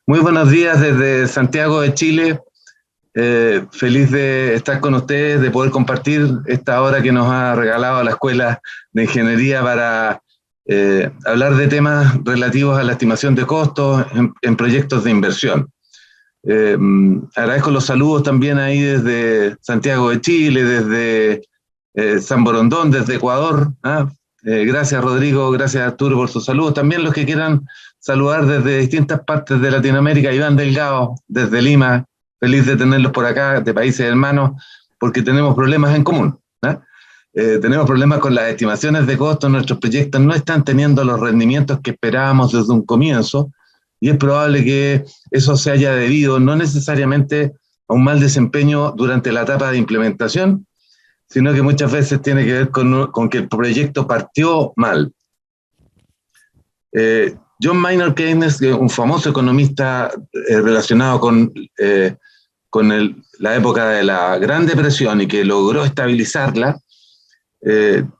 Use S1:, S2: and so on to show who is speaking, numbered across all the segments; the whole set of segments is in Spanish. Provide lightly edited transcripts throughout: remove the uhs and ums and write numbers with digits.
S1: Muy buenos días desde Santiago de Chile. Feliz de estar con ustedes, de poder compartir esta hora que nos ha regalado la Escuela de Ingeniería para hablar de temas relativos a la estimación de costos en proyectos de inversión. Agradezco los saludos también ahí desde Santiago de Chile, desde San Borondón, desde Ecuador. Gracias Rodrigo, gracias Arturo por sus saludos. También los que quieran saludar desde distintas partes de Latinoamérica, Iván Delgado, desde Lima, feliz de tenerlos por acá, de países hermanos, porque tenemos problemas en común. Tenemos problemas con las estimaciones de costos, nuestros proyectos no están teniendo los rendimientos que esperábamos desde un comienzo, y es probable que eso se haya debido no necesariamente a un mal desempeño durante la etapa de implementación, sino que muchas veces tiene que ver con que el proyecto partió mal. John Maynard Keynes, un famoso economista relacionado con la época de la Gran Depresión y que logró estabilizarla,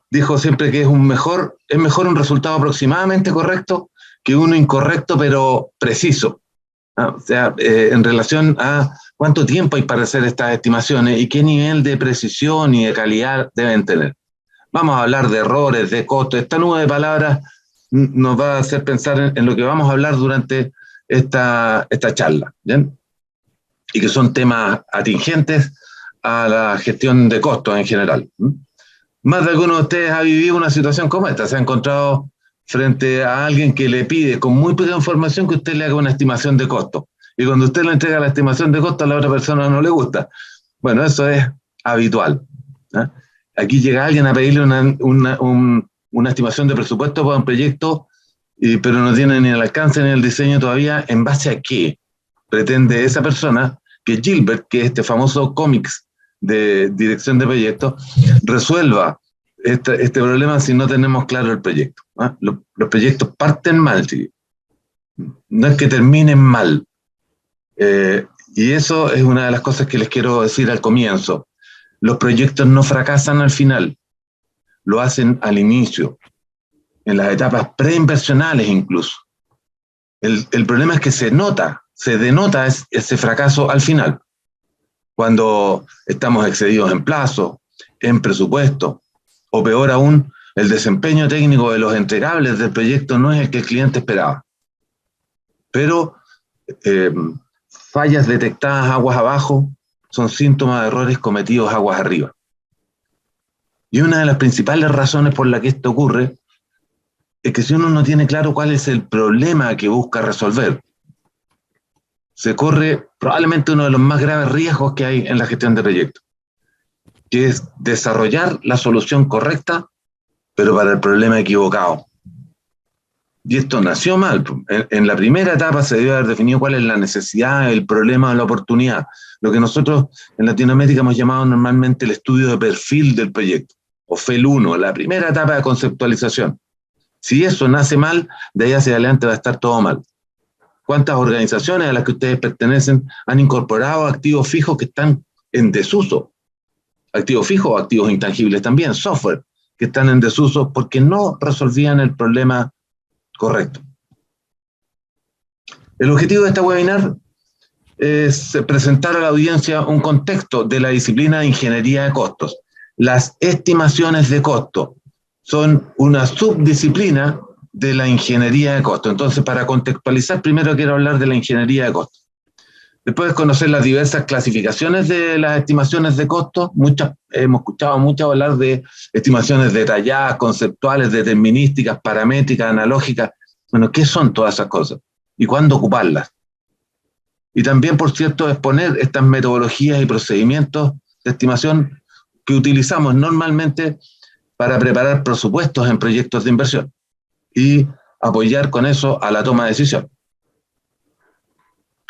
S1: dijo siempre que es mejor un resultado aproximadamente correcto que uno incorrecto pero preciso. O sea, en relación a cuánto tiempo hay para hacer estas estimaciones y qué nivel de precisión y de calidad deben tener. Vamos a hablar de errores, de costos. Esta nube de palabras nos va a hacer pensar en lo que vamos a hablar durante esta charla, ¿bien? Y que son temas atingentes a la gestión de costos en general. Más de alguno de ustedes ha vivido una situación como esta, se ha encontrado frente a alguien que le pide con muy poca información que usted le haga una estimación de costo. Y cuando usted le entrega la estimación de costo, a la otra persona no le gusta. Bueno, eso es habitual. Aquí llega alguien a pedirle una estimación de presupuesto para un proyecto, pero no tiene ni el alcance ni el diseño todavía. ¿En base a qué pretende esa persona que Gilbert, que es este famoso cómics de dirección de proyectos, resuelva este problema si no tenemos claro el proyecto? Los proyectos parten mal, ¿sí? No es que terminen mal. Y eso es una de las cosas que les quiero decir al comienzo. Los proyectos no fracasan al final, lo hacen al inicio, en las etapas preinversionales incluso. El problema es que se denota ese fracaso al final, cuando estamos excedidos en plazo, en presupuesto, o peor aún, el desempeño técnico de los entregables del proyecto no es el que el cliente esperaba. Pero fallas detectadas aguas abajo son síntomas de errores cometidos aguas arriba. Y una de las principales razones por la que esto ocurre es que si uno no tiene claro cuál es el problema que busca resolver, se corre probablemente uno de los más graves riesgos que hay en la gestión de proyectos, que es desarrollar la solución correcta, pero para el problema equivocado. Y esto nació mal. En la primera etapa se debe haber definido cuál es la necesidad, el problema o la oportunidad. Lo que nosotros en Latinoamérica hemos llamado normalmente el estudio de perfil del proyecto, o FEL 1, la primera etapa de conceptualización. Si eso nace mal, de ahí hacia adelante va a estar todo mal. ¿Cuántas organizaciones a las que ustedes pertenecen han incorporado activos fijos que están en desuso? Activos fijos o activos intangibles también, software, que están en desuso porque no resolvían el problema correcto. El objetivo de este webinar es presentar a la audiencia un contexto de la disciplina de ingeniería de costos. Las estimaciones de costo son una subdisciplina de la ingeniería de costos. Entonces, para contextualizar, primero quiero hablar de la ingeniería de costos. Después de conocer las diversas clasificaciones de las estimaciones de costos, hemos escuchado mucho hablar de estimaciones detalladas, conceptuales, determinísticas, paramétricas, analógicas. Bueno, ¿qué son todas esas cosas? ¿Y cuándo ocuparlas? Y también, por cierto, exponer estas metodologías y procedimientos de estimación que utilizamos normalmente para preparar presupuestos en proyectos de inversión y apoyar con eso a la toma de decisión.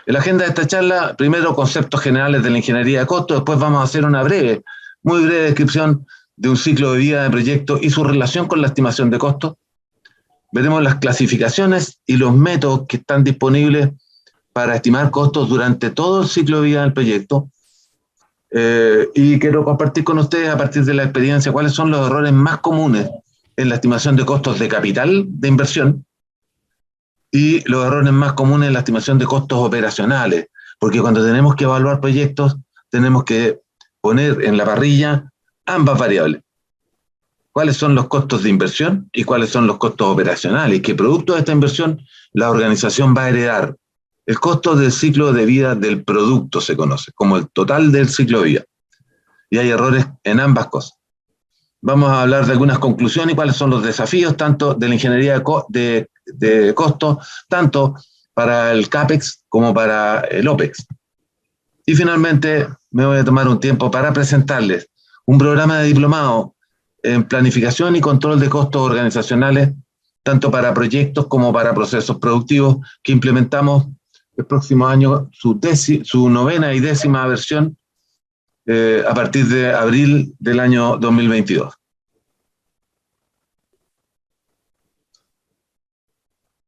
S1: En la agenda de esta charla, primero conceptos generales de la ingeniería de costos, después vamos a hacer una muy breve descripción de un ciclo de vida de proyecto y su relación con la estimación de costos. Veremos las clasificaciones y los métodos que están disponibles para estimar costos durante todo el ciclo de vida del proyecto. Y quiero compartir con ustedes, a partir de la experiencia, cuáles son los errores más comunes en la estimación de costos de capital de inversión y los errores más comunes en la estimación de costos operacionales, porque cuando tenemos que evaluar proyectos, tenemos que poner en la parrilla ambas variables. ¿Cuáles son los costos de inversión y cuáles son los costos operacionales? ¿Qué producto de esta inversión la organización va a heredar? El costo del ciclo de vida del producto se conoce como el total del ciclo de vida. Y hay errores en ambas cosas. Vamos a hablar de algunas conclusiones y cuáles son los desafíos tanto de la ingeniería de costos, tanto para el CAPEX como para el OPEX. Y finalmente me voy a tomar un tiempo para presentarles un programa de diplomado en planificación y control de costos organizacionales, tanto para proyectos como para procesos productivos, que implementamos el próximo año su 9ª y 10ª versión a partir de abril del año 2022.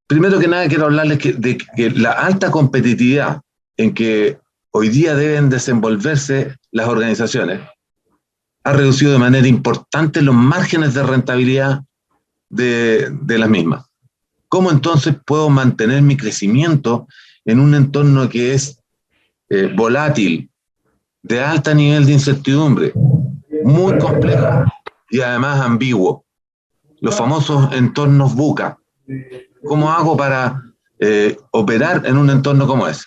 S1: Primero que nada quiero hablarles de que la alta competitividad en que hoy día deben desenvolverse las organizaciones ha reducido de manera importante los márgenes de rentabilidad de las mismas. ¿Cómo entonces puedo mantener mi crecimiento en un entorno que es volátil, de alto nivel de incertidumbre, muy complejo y además ambiguo? Los famosos entornos VUCA. ¿Cómo hago para operar en un entorno como ese?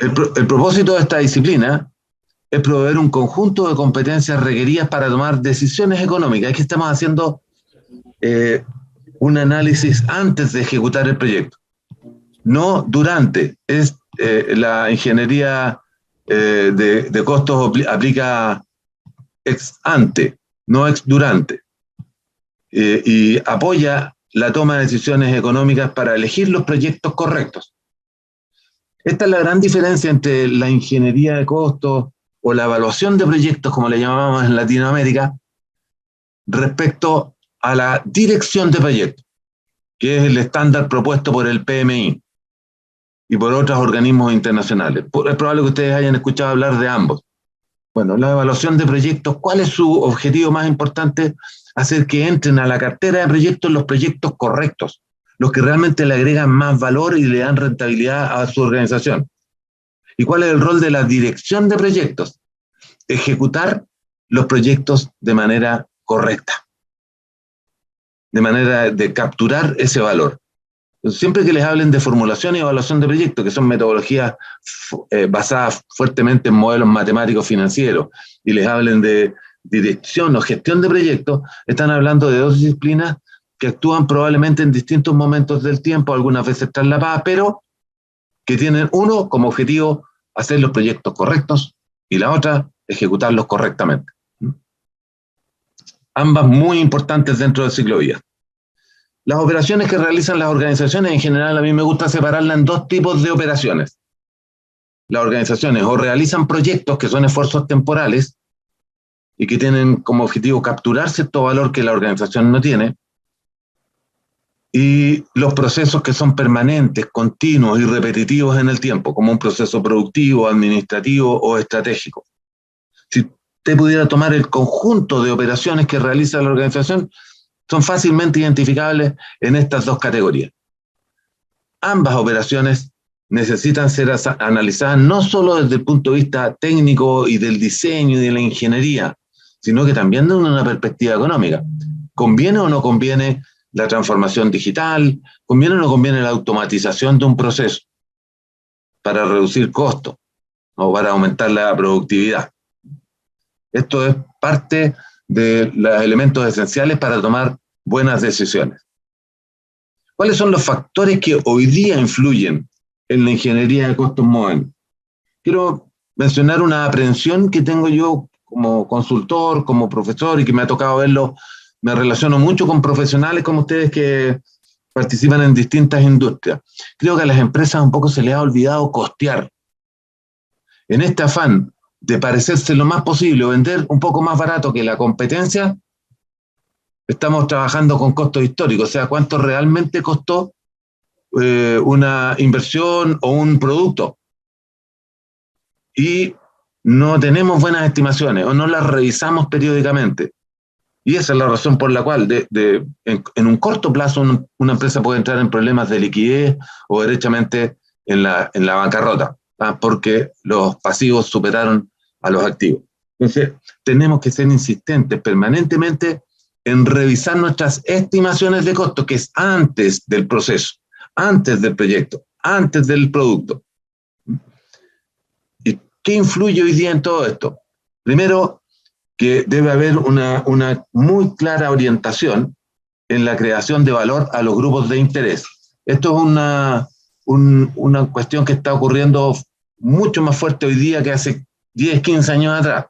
S1: El propósito de esta disciplina es proveer un conjunto de competencias requeridas para tomar decisiones económicas. Es que estamos haciendo un análisis antes de ejecutar el proyecto, no durante. La ingeniería de costos aplica ex ante, no ex durante, y apoya la toma de decisiones económicas para elegir los proyectos correctos. Esta es la gran diferencia entre la ingeniería de costos o la evaluación de proyectos, como le llamamos en Latinoamérica, respecto a la dirección de proyectos, que es el estándar propuesto por el PMI y por otros organismos internacionales. Es probable que ustedes hayan escuchado hablar de ambos. Bueno, la evaluación de proyectos, ¿cuál es su objetivo más importante? Hacer que entren a la cartera de proyectos los proyectos correctos, los que realmente le agregan más valor y le dan rentabilidad a su organización. ¿Y cuál es el rol de la dirección de proyectos? Ejecutar los proyectos de manera correcta, de manera de capturar ese valor. Entonces, siempre que les hablen de formulación y evaluación de proyectos, que son metodologías basadas fuertemente en modelos matemáticos financieros, y les hablen de dirección o gestión de proyectos, están hablando de dos disciplinas que actúan probablemente en distintos momentos del tiempo, algunas veces traslapadas, pero que tienen uno como objetivo hacer los proyectos correctos y la otra ejecutarlos correctamente. Ambas muy importantes dentro del ciclo de vida. Las operaciones que realizan las organizaciones, en general a mí me gusta separarlas en dos tipos de operaciones. Las organizaciones o realizan proyectos que son esfuerzos temporales y que tienen como objetivo capturar cierto valor que la organización no tiene, y los procesos que son permanentes, continuos y repetitivos en el tiempo, como un proceso productivo, administrativo o estratégico. Si usted pudiera tomar el conjunto de operaciones que realiza la organización, son fácilmente identificables en estas dos categorías. Ambas operaciones necesitan ser analizadas no solo desde el punto de vista técnico y del diseño y de la ingeniería, sino que también desde una perspectiva económica. ¿Conviene o no conviene la transformación digital? ¿Conviene o no conviene la automatización de un proceso para reducir costos o para aumentar la productividad? Esto es parte de los elementos esenciales para tomar buenas decisiones. ¿Cuáles son los factores que hoy día influyen en la ingeniería de costos modernos? Quiero mencionar una aprehensión que tengo yo como consultor, como profesor, y que me ha tocado verlo. Me relaciono mucho con profesionales como ustedes que participan en distintas industrias. Creo que a las empresas un poco se les ha olvidado costear. En este afán de parecerse lo más posible o vender un poco más barato que la competencia, estamos trabajando con costos históricos, o sea, cuánto realmente costó una inversión o un producto. Y no tenemos buenas estimaciones o no las revisamos periódicamente. Y esa es la razón por la cual en un corto plazo una empresa puede entrar en problemas de liquidez o derechamente en la bancarrota, porque los pasivos superaron a los activos. Entonces, tenemos que ser insistentes permanentemente en revisar nuestras estimaciones de costo, que es antes del proceso, antes del proyecto, antes del producto. ¿Y qué influye hoy día en todo esto? Primero, que debe haber una muy clara orientación en la creación de valor a los grupos de interés. Esto es una cuestión que está ocurriendo mucho más fuerte hoy día que hace 10, 15 años atrás.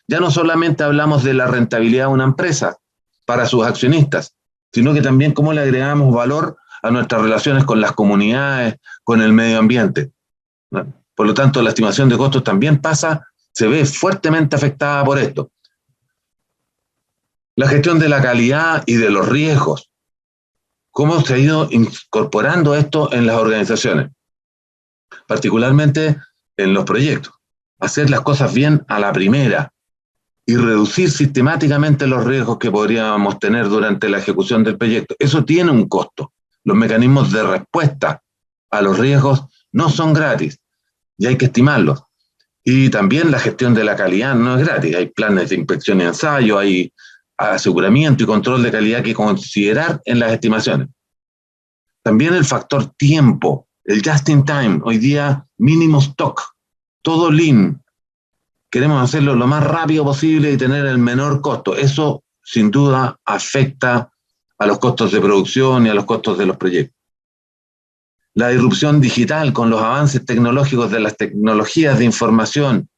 S1: Ya no solamente hablamos de la rentabilidad de una empresa para sus accionistas, sino que también cómo le agregamos valor a nuestras relaciones con las comunidades, con el medio ambiente. Por lo tanto, la estimación de costos también se ve fuertemente afectada por esto. La gestión de la calidad y de los riesgos. ¿Cómo se ha ido incorporando esto en las organizaciones? Particularmente en los proyectos. Hacer las cosas bien a la primera y reducir sistemáticamente los riesgos que podríamos tener durante la ejecución del proyecto. Eso tiene un costo. Los mecanismos de respuesta a los riesgos no son gratis y hay que estimarlos. Y también la gestión de la calidad no es gratis. Hay planes de inspección y ensayo, hay aseguramiento y control de calidad que considerar en las estimaciones. También el factor tiempo, el just in time, hoy día mínimo stock, todo lean. Queremos hacerlo lo más rápido posible y tener el menor costo. Eso sin duda afecta a los costos de producción y a los costos de los proyectos. La disrupción digital con los avances tecnológicos de las tecnologías de información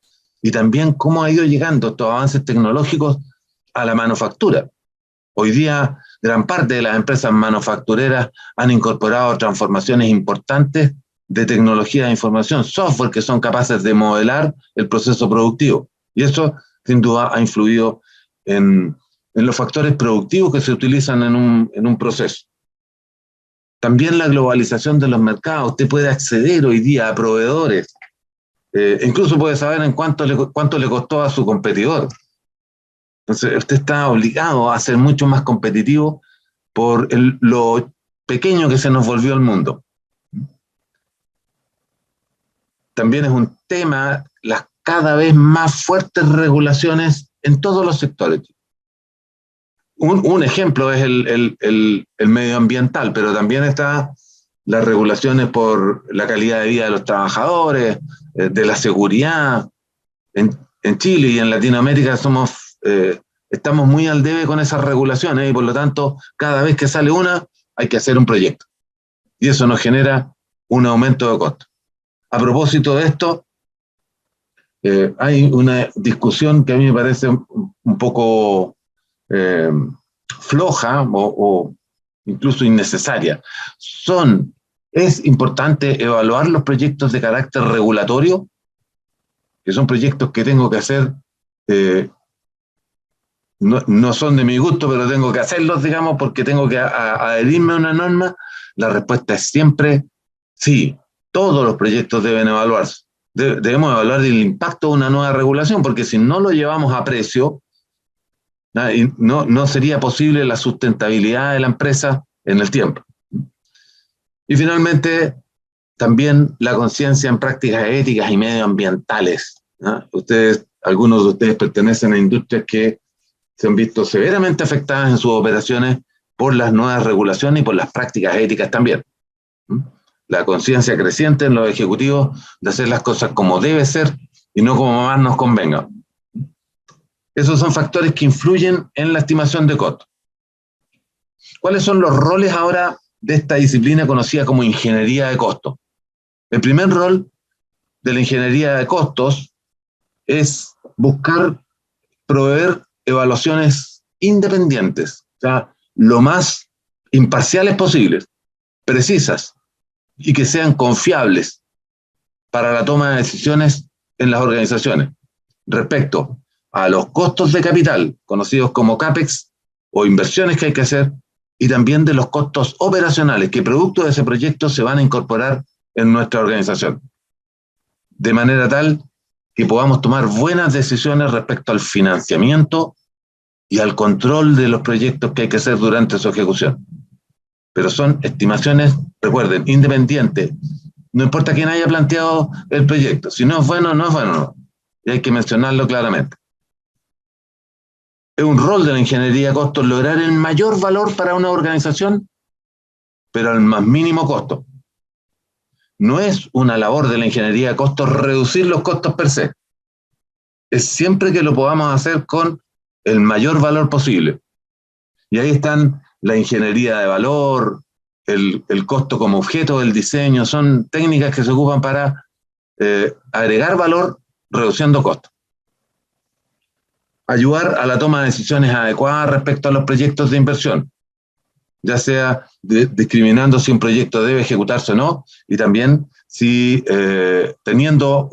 S1: y también cómo ha ido llegando estos avances tecnológicos a la manufactura. Hoy día, gran parte de las empresas manufactureras han incorporado transformaciones importantes de tecnología de información, software que son capaces de modelar el proceso productivo. Y eso, sin duda, ha influido en los factores productivos que se utilizan en un proceso. También la globalización de los mercados. Usted puede acceder hoy día a proveedores. Incluso puede saber en cuánto le costó a su competidor. Entonces, usted está obligado a ser mucho más competitivo por lo pequeño que se nos volvió el mundo. También es un tema las cada vez más fuertes regulaciones en todos los sectores. Un ejemplo es el medioambiental, pero también está las regulaciones por la calidad de vida de los trabajadores, de la seguridad. En Chile y en Latinoamérica estamos muy al debe con esas regulaciones y por lo tanto cada vez que sale una hay que hacer un proyecto y eso nos genera un aumento de costos. A propósito de esto, hay una discusión que a mí me parece un poco floja o incluso innecesaria. Es importante evaluar los proyectos de carácter regulatorio, que son proyectos que tengo que hacer, no son de mi gusto, pero tengo que hacerlos, digamos, porque tengo que adherirme a una norma. La respuesta es siempre sí. Todos los proyectos deben evaluarse. Debemos evaluar el impacto de una nueva regulación, porque si no lo llevamos a precio, no sería posible la sustentabilidad de la empresa en el tiempo. Y finalmente, también la conciencia en prácticas éticas y medioambientales. Algunos de ustedes pertenecen a industrias que se han visto severamente afectadas en sus operaciones por las nuevas regulaciones y por las prácticas éticas también. La conciencia creciente en los ejecutivos de hacer las cosas como debe ser y no como más nos convenga. Esos son factores que influyen en la estimación de costos. ¿Cuáles son los roles ahora de esta disciplina conocida como ingeniería de costos? El primer rol de la ingeniería de costos es buscar proveer evaluaciones independientes, o sea, lo más imparciales posibles, precisas y que sean confiables para la toma de decisiones en las organizaciones respecto a los costos de capital, conocidos como CAPEX, o inversiones que hay que hacer, y también de los costos operacionales que producto de ese proyecto se van a incorporar en nuestra organización. De manera tal que podamos tomar buenas decisiones respecto al financiamiento y al control de los proyectos que hay que hacer durante su ejecución. Pero son estimaciones, recuerden, independientes. No importa quién haya planteado el proyecto. Si no es bueno, no es bueno. No. Y hay que mencionarlo claramente. Es un rol de la ingeniería de costos lograr el mayor valor para una organización, pero al más mínimo costo. No es una labor de la ingeniería de costos reducir los costos per se. Es siempre que lo podamos hacer con el mayor valor posible. Y ahí están la ingeniería de valor, el costo como objeto del diseño, son técnicas que se ocupan para agregar valor reduciendo costos. Ayudar a la toma de decisiones adecuadas respecto a los proyectos de inversión, ya sea discriminando si un proyecto debe ejecutarse o no, y también si teniendo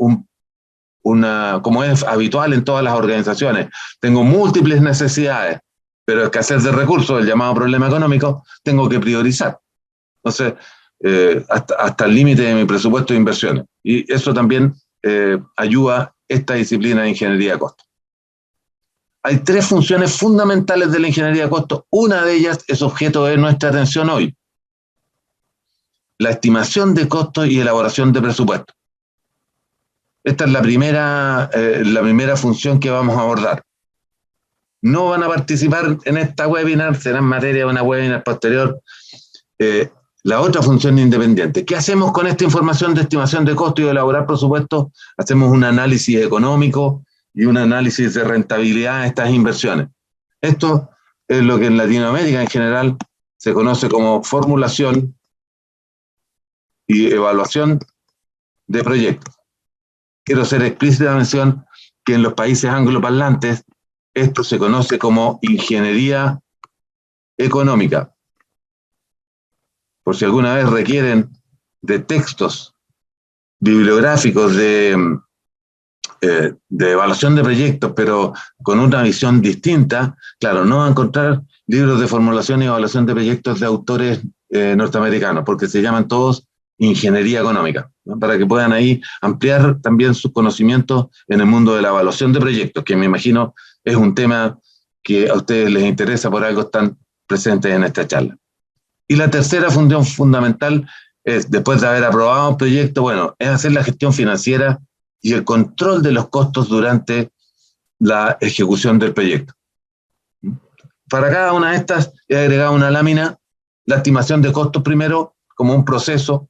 S1: como es habitual en todas las organizaciones, tengo múltiples necesidades, pero escasez de recursos, el llamado problema económico, tengo que priorizar. Entonces, hasta el límite de mi presupuesto de inversiones. Y eso también ayuda esta disciplina de ingeniería de costos. Hay tres funciones fundamentales de la ingeniería de costos. Una de ellas es objeto de nuestra atención hoy. La estimación de costos y elaboración de presupuestos. Esta es la primera función que vamos a abordar. No van a participar en esta webinar, será en materia de una webinar posterior. La otra función independiente. ¿Qué hacemos con esta información de estimación de costos y de elaborar presupuestos? Hacemos un análisis económico y un análisis de rentabilidad de estas inversiones. Esto es lo que en Latinoamérica en general se conoce como formulación y evaluación de proyectos. Quiero ser explícita en la mención que en los países angloparlantes esto se conoce como ingeniería económica. Por si alguna vez requieren de textos bibliográficos de evaluación de proyectos, pero con una visión distinta, claro, no va a encontrar libros de formulación y evaluación de proyectos de autores norteamericanos, porque se llaman todos ingeniería económica, ¿no? Para que puedan ahí ampliar también sus conocimientos en el mundo de la evaluación de proyectos, que me imagino es un tema que a ustedes les interesa, por algo están presentes en esta charla. Y la tercera función fundamental es, después de haber aprobado un proyecto, bueno, es hacer la gestión financiera y el control de los costos durante la ejecución del proyecto. Para cada una de estas he agregado una lámina, la estimación de costos primero como un proceso,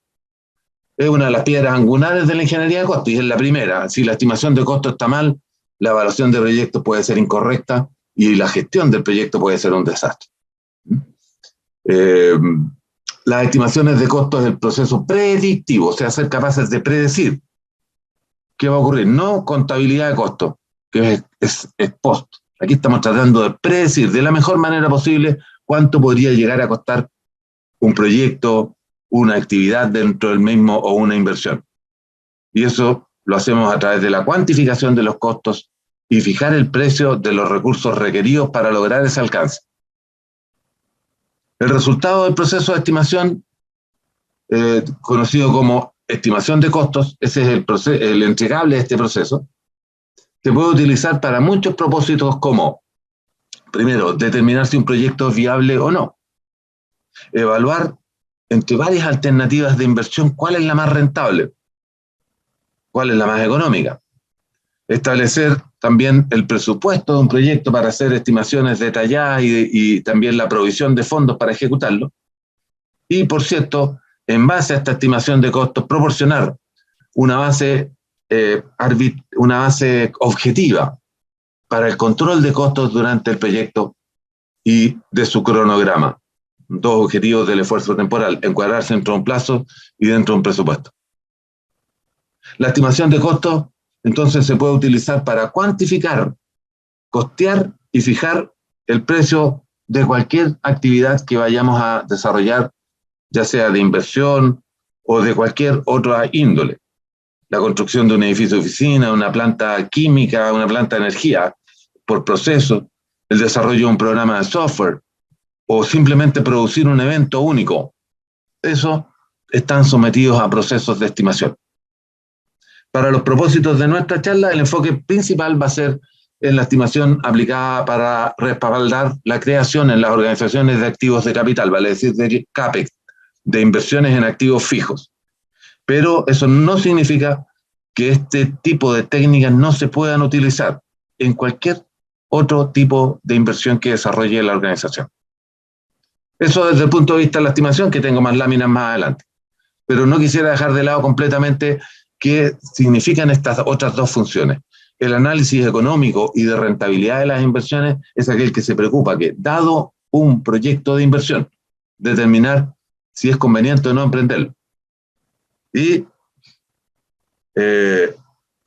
S1: es una de las piedras angulares de la ingeniería de costos y es la primera. Si la estimación de costos está mal, la evaluación de proyectos puede ser incorrecta y la gestión del proyecto puede ser un desastre. Las estimaciones de costos es el proceso predictivo, o sea, ser capaces de predecir qué va a ocurrir, no contabilidad de costos, que es post. Aquí estamos tratando de predecir de la mejor manera posible cuánto podría llegar a costar un proyecto, una actividad dentro del mismo o una inversión. Y eso lo hacemos a través de la cuantificación de los costos y fijar el precio de los recursos requeridos para lograr ese alcance. El resultado del proceso de estimación, conocido como estimación de costos, ese es el entregable de este proceso, se puede utilizar para muchos propósitos como, primero, determinar si un proyecto es viable o no, evaluar entre varias alternativas de inversión cuál es la más rentable, cuál es la más económica, establecer también el presupuesto de un proyecto para hacer estimaciones detalladas y también la provisión de fondos para ejecutarlo. Y, por cierto, en base a esta estimación de costos, proporcionar una base objetiva para el control de costos durante el proyecto y de su cronograma. Dos objetivos del esfuerzo temporal: encuadrarse dentro de un plazo y dentro de un presupuesto. La estimación de costos entonces se puede utilizar para cuantificar, costear y fijar el precio de cualquier actividad que vayamos a desarrollar, ya sea de inversión o de cualquier otra índole. La construcción de un edificio de oficina, una planta química, una planta de energía por proceso, el desarrollo de un programa de software o simplemente producir un evento único. Eso están sometidos a procesos de estimación. Para los propósitos de nuestra charla, el enfoque principal va a ser es la estimación aplicada para respaldar la creación en las organizaciones de activos de capital, vale decir, de CAPEX, de inversiones en activos fijos. Pero eso no significa que este tipo de técnicas no se puedan utilizar en cualquier otro tipo de inversión que desarrolle la organización. Eso desde el punto de vista de la estimación, que tengo más láminas más adelante. Pero no quisiera dejar de lado completamente qué significan estas otras dos funciones. El análisis económico y de rentabilidad de las inversiones es aquel que se preocupa que, dado un proyecto de inversión, determinar si es conveniente o no emprenderlo. Y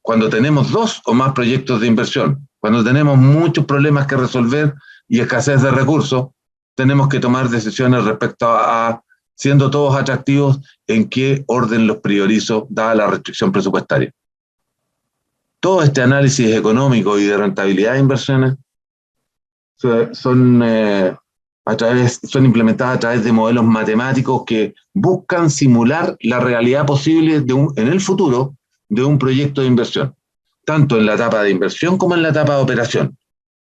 S1: cuando tenemos dos o más proyectos de inversión, cuando tenemos muchos problemas que resolver y escasez de recursos, tenemos que tomar decisiones respecto a, siendo todos atractivos, en qué orden los priorizo, dada la restricción presupuestaria. Todo este análisis económico y de rentabilidad de inversiones son implementadas a través de modelos matemáticos que buscan simular la realidad posible en el futuro de un proyecto de inversión, tanto en la etapa de inversión como en la etapa de operación.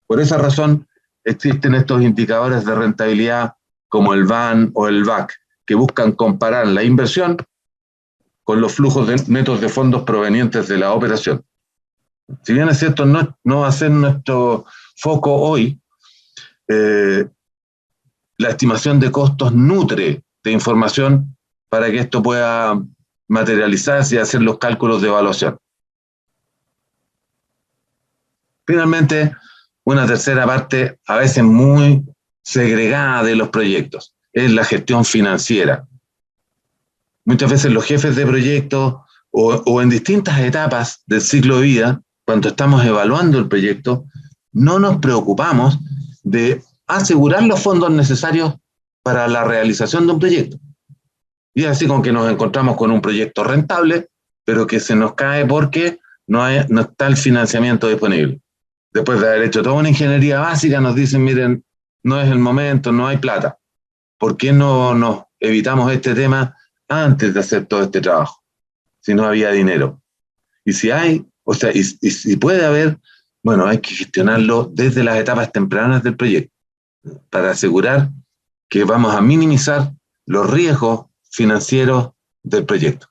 S1: Por esa razón existen estos indicadores de rentabilidad como el VAN o el VAC, que buscan comparar la inversión con los flujos netos de fondos provenientes de la operación. Si bien es cierto, no va a ser nuestro foco hoy, la estimación de costos nutre de información para que esto pueda materializarse y hacer los cálculos de evaluación. Finalmente, una tercera parte, a veces muy segregada de los proyectos, es la gestión financiera. Muchas veces los jefes de proyectos o en distintas etapas del ciclo de vida, cuando estamos evaluando el proyecto, no nos preocupamos de asegurar los fondos necesarios para la realización de un proyecto. Y así con que nos encontramos con un proyecto rentable, pero que se nos cae porque no está el financiamiento disponible. Después de haber hecho toda una ingeniería básica, nos dicen, miren, no es el momento, no hay plata. ¿Por qué no nos evitamos este tema antes de hacer todo este trabajo? Si no había dinero. Y si hay, o sea, y si puede haber, bueno, hay que gestionarlo desde las etapas tempranas del proyecto para asegurar que vamos a minimizar los riesgos financieros del proyecto.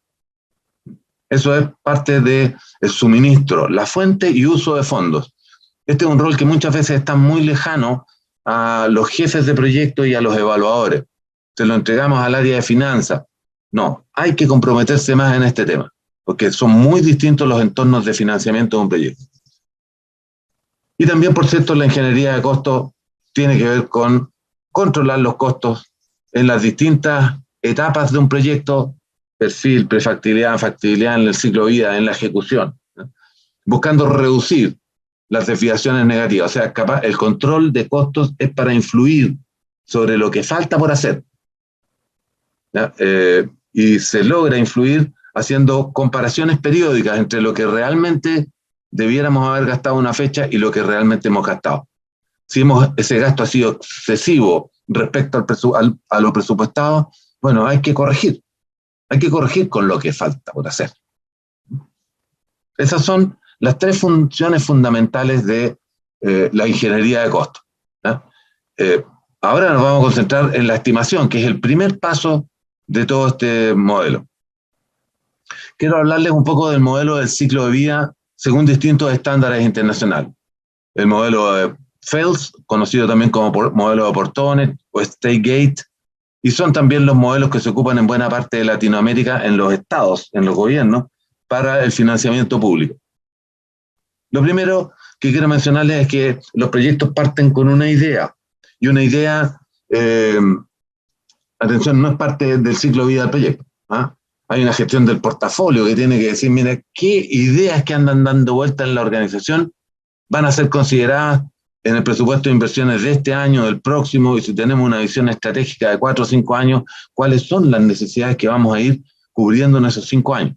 S1: Eso es parte del suministro, la fuente y uso de fondos. Este es un rol que muchas veces está muy lejano a los jefes de proyecto y a los evaluadores. Se lo entregamos al área de finanzas. No, hay que comprometerse más en este tema, porque son muy distintos los entornos de financiamiento de un proyecto. Y también, por cierto, la ingeniería de costos tiene que ver con controlar los costos en las distintas etapas de un proyecto, perfil, prefactibilidad, factibilidad en el ciclo de vida, en la ejecución, ¿no? Buscando reducir las desviaciones negativas. O sea, el control de costos es para influir sobre lo que falta por hacer. Y se logra influir haciendo comparaciones periódicas entre lo que realmente debiéramos haber gastado una fecha y lo que realmente hemos gastado. Si ese gasto ha sido excesivo respecto a lo presupuestado, bueno, hay que corregir. Hay que corregir con lo que falta por hacer. Esas son las tres funciones fundamentales de la ingeniería de costos. Ahora nos vamos a concentrar en la estimación, que es el primer paso de todo este modelo. Quiero hablarles un poco del modelo del ciclo de vida según distintos estándares internacionales. El modelo de Fels, conocido también como modelo de Portones o State-Gate, y son también los modelos que se ocupan en buena parte de Latinoamérica en los estados, en los gobiernos, para el financiamiento público. Lo primero que quiero mencionarles es que los proyectos parten con una idea, y una idea, atención, no es parte del ciclo de vida del proyecto. Hay una gestión del portafolio que tiene que decir, mira, qué ideas que andan dando vuelta en la organización van a ser consideradas en el presupuesto de inversiones de este año, del próximo, y si tenemos una visión estratégica de 4 o 5 años, cuáles son las necesidades que vamos a ir cubriendo en esos 5 años.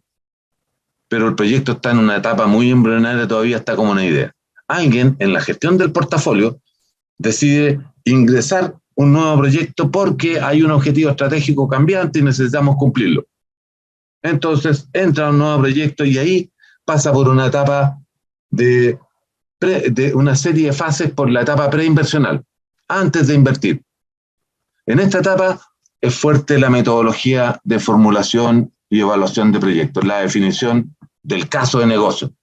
S1: Pero el proyecto está en una etapa muy embrionaria, todavía está como una idea. Alguien en la gestión del portafolio decide ingresar un nuevo proyecto porque hay un objetivo estratégico cambiante y necesitamos cumplirlo. Entonces entra un nuevo proyecto y ahí pasa por una etapa de de una serie de fases por la etapa preinversional, antes de invertir. En esta etapa es fuerte la metodología de formulación y evaluación de proyectos, la definición del caso de negocio.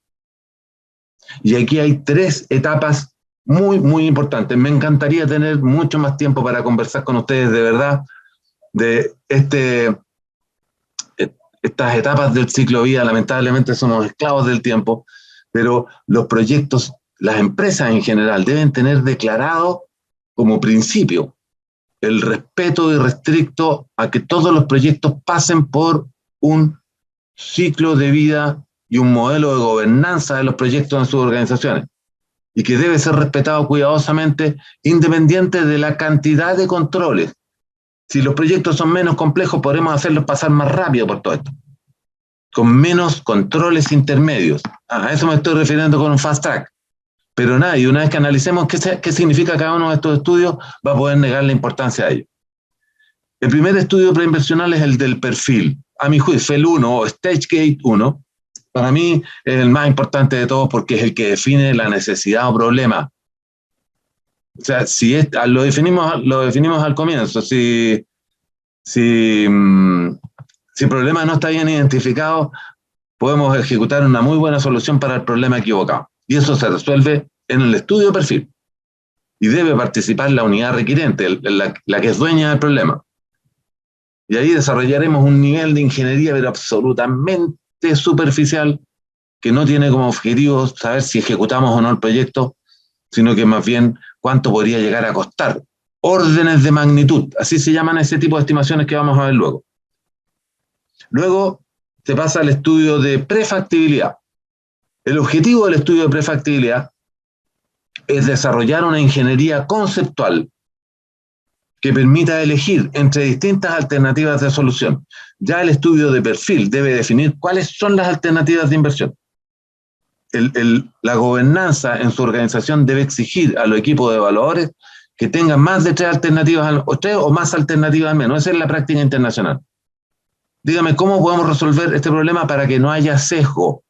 S1: Y aquí hay 3 etapas muy, muy importantes. Me encantaría tener mucho más tiempo para conversar con ustedes de verdad de estas etapas del ciclo de vida. Lamentablemente somos esclavos del tiempo, pero los proyectos, las empresas en general, deben tener declarado como principio el respeto irrestricto a que todos los proyectos pasen por un ciclo de vida y un modelo de gobernanza de los proyectos en sus organizaciones, y que debe ser respetado cuidadosamente, independiente de la cantidad de controles. Si los proyectos son menos complejos, podremos hacerlos pasar más rápido por todo esto, con menos controles intermedios. A eso me estoy refiriendo con un fast track. Pero nadie, una vez que analicemos qué significa cada uno de estos estudios, va a poder negar la importancia de ellos. El primer estudio preinversional es el del perfil. A mi juicio, FEL 1 o Stage Gate 1, para mí es el más importante de todos porque es el que define la necesidad o problema. O sea, lo definimos al comienzo. Si el problema no está bien identificado, podemos ejecutar una muy buena solución para el problema equivocado. Y eso se resuelve en el estudio de perfil. Y debe participar la unidad requirente, la que es dueña del problema. Y ahí desarrollaremos un nivel de ingeniería, pero absolutamente superficial, que no tiene como objetivo saber si ejecutamos o no el proyecto, sino que más bien cuánto podría llegar a costar. Órdenes de magnitud, así se llaman ese tipo de estimaciones que vamos a ver luego. Luego se pasa al estudio de prefactibilidad. El objetivo del estudio de prefactibilidad es desarrollar una ingeniería conceptual que permita elegir entre distintas alternativas de solución. Ya el estudio de perfil debe definir cuáles son las alternativas de inversión. La gobernanza en su organización debe exigir a los equipos de evaluadores que tengan más de 3 alternativas, o 3 o más alternativas al menos. Esa es la práctica internacional. Dígame, ¿cómo podemos resolver este problema para que no haya sesgo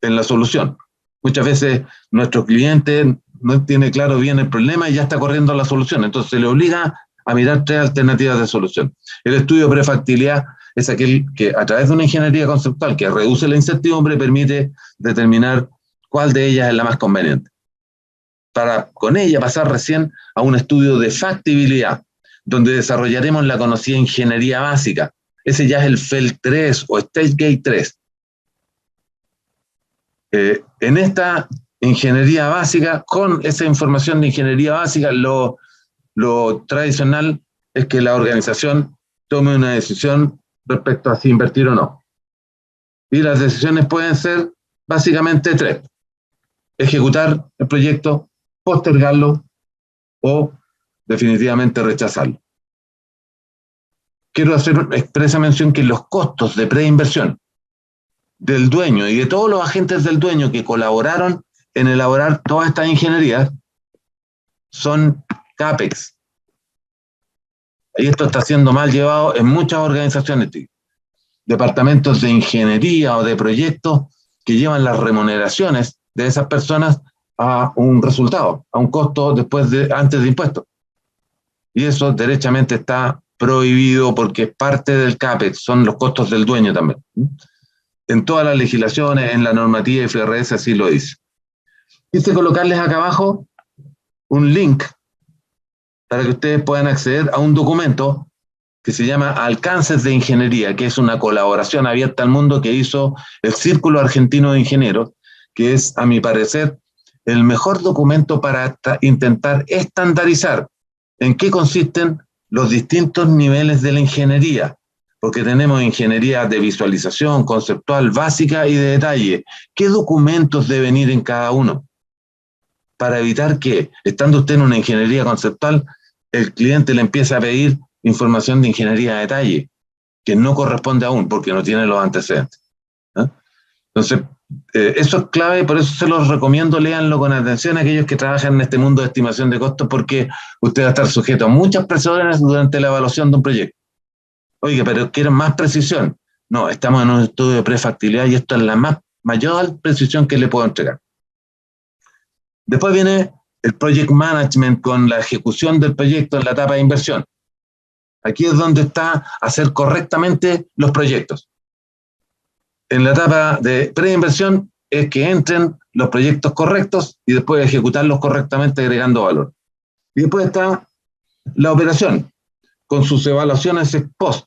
S1: en la solución? Muchas veces nuestro cliente no tiene claro bien el problema y ya está corriendo la solución, entonces se le obliga a mirar 3 alternativas de solución. El estudio de prefactibilidad es aquel que a través de una ingeniería conceptual que reduce la incertidumbre permite determinar cuál de ellas es la más conveniente, para con ella pasar recién a un estudio de factibilidad, donde desarrollaremos la conocida ingeniería básica. Ese ya es el FEL 3 o Stage Gate 3. En esta ingeniería básica, con esa información de ingeniería básica, lo tradicional es que la organización tome una decisión respecto a si invertir o no. Y las decisiones pueden ser básicamente 3. Ejecutar el proyecto, postergarlo o definitivamente rechazarlo. Quiero hacer expresa mención que los costos de preinversión del dueño y de todos los agentes del dueño que colaboraron en elaborar todas estas ingenierías son CAPEX. Y esto está siendo mal llevado en muchas organizaciones, departamentos de ingeniería o de proyectos que llevan las remuneraciones de esas personas a un resultado, a un costo antes de impuestos. Y eso derechamente está prohibido porque es parte del CAPEX, son los costos del dueño también. En todas las legislaciones, en la normativa IFRS así lo dice. Quise colocarles acá abajo un link para que ustedes puedan acceder a un documento que se llama Alcances de Ingeniería, que es una colaboración abierta al mundo que hizo el Círculo Argentino de Ingenieros, que es, a mi parecer, el mejor documento para intentar estandarizar en qué consisten los distintos niveles de la ingeniería, porque tenemos ingeniería de visualización, conceptual, básica y de detalle. ¿Qué documentos deben ir en cada uno? Para evitar que, estando usted en una ingeniería conceptual, el cliente le empiece a pedir información de ingeniería de detalle, que no corresponde aún, porque no tiene los antecedentes. Entonces, eso es clave, por eso se los recomiendo, léanlo con atención a aquellos que trabajan en este mundo de estimación de costos, porque usted va a estar sujeto a muchas presiones durante la evaluación de un proyecto. Oiga, pero quieren más precisión. No, estamos en un estudio de prefactibilidad y esto es la mayor precisión que le puedo entregar. Después viene el project management con la ejecución del proyecto en la etapa de inversión. Aquí es donde está hacer correctamente los proyectos. En la etapa de preinversión es que entren los proyectos correctos y después ejecutarlos correctamente agregando valor. Y después está la operación, con sus evaluaciones ex post,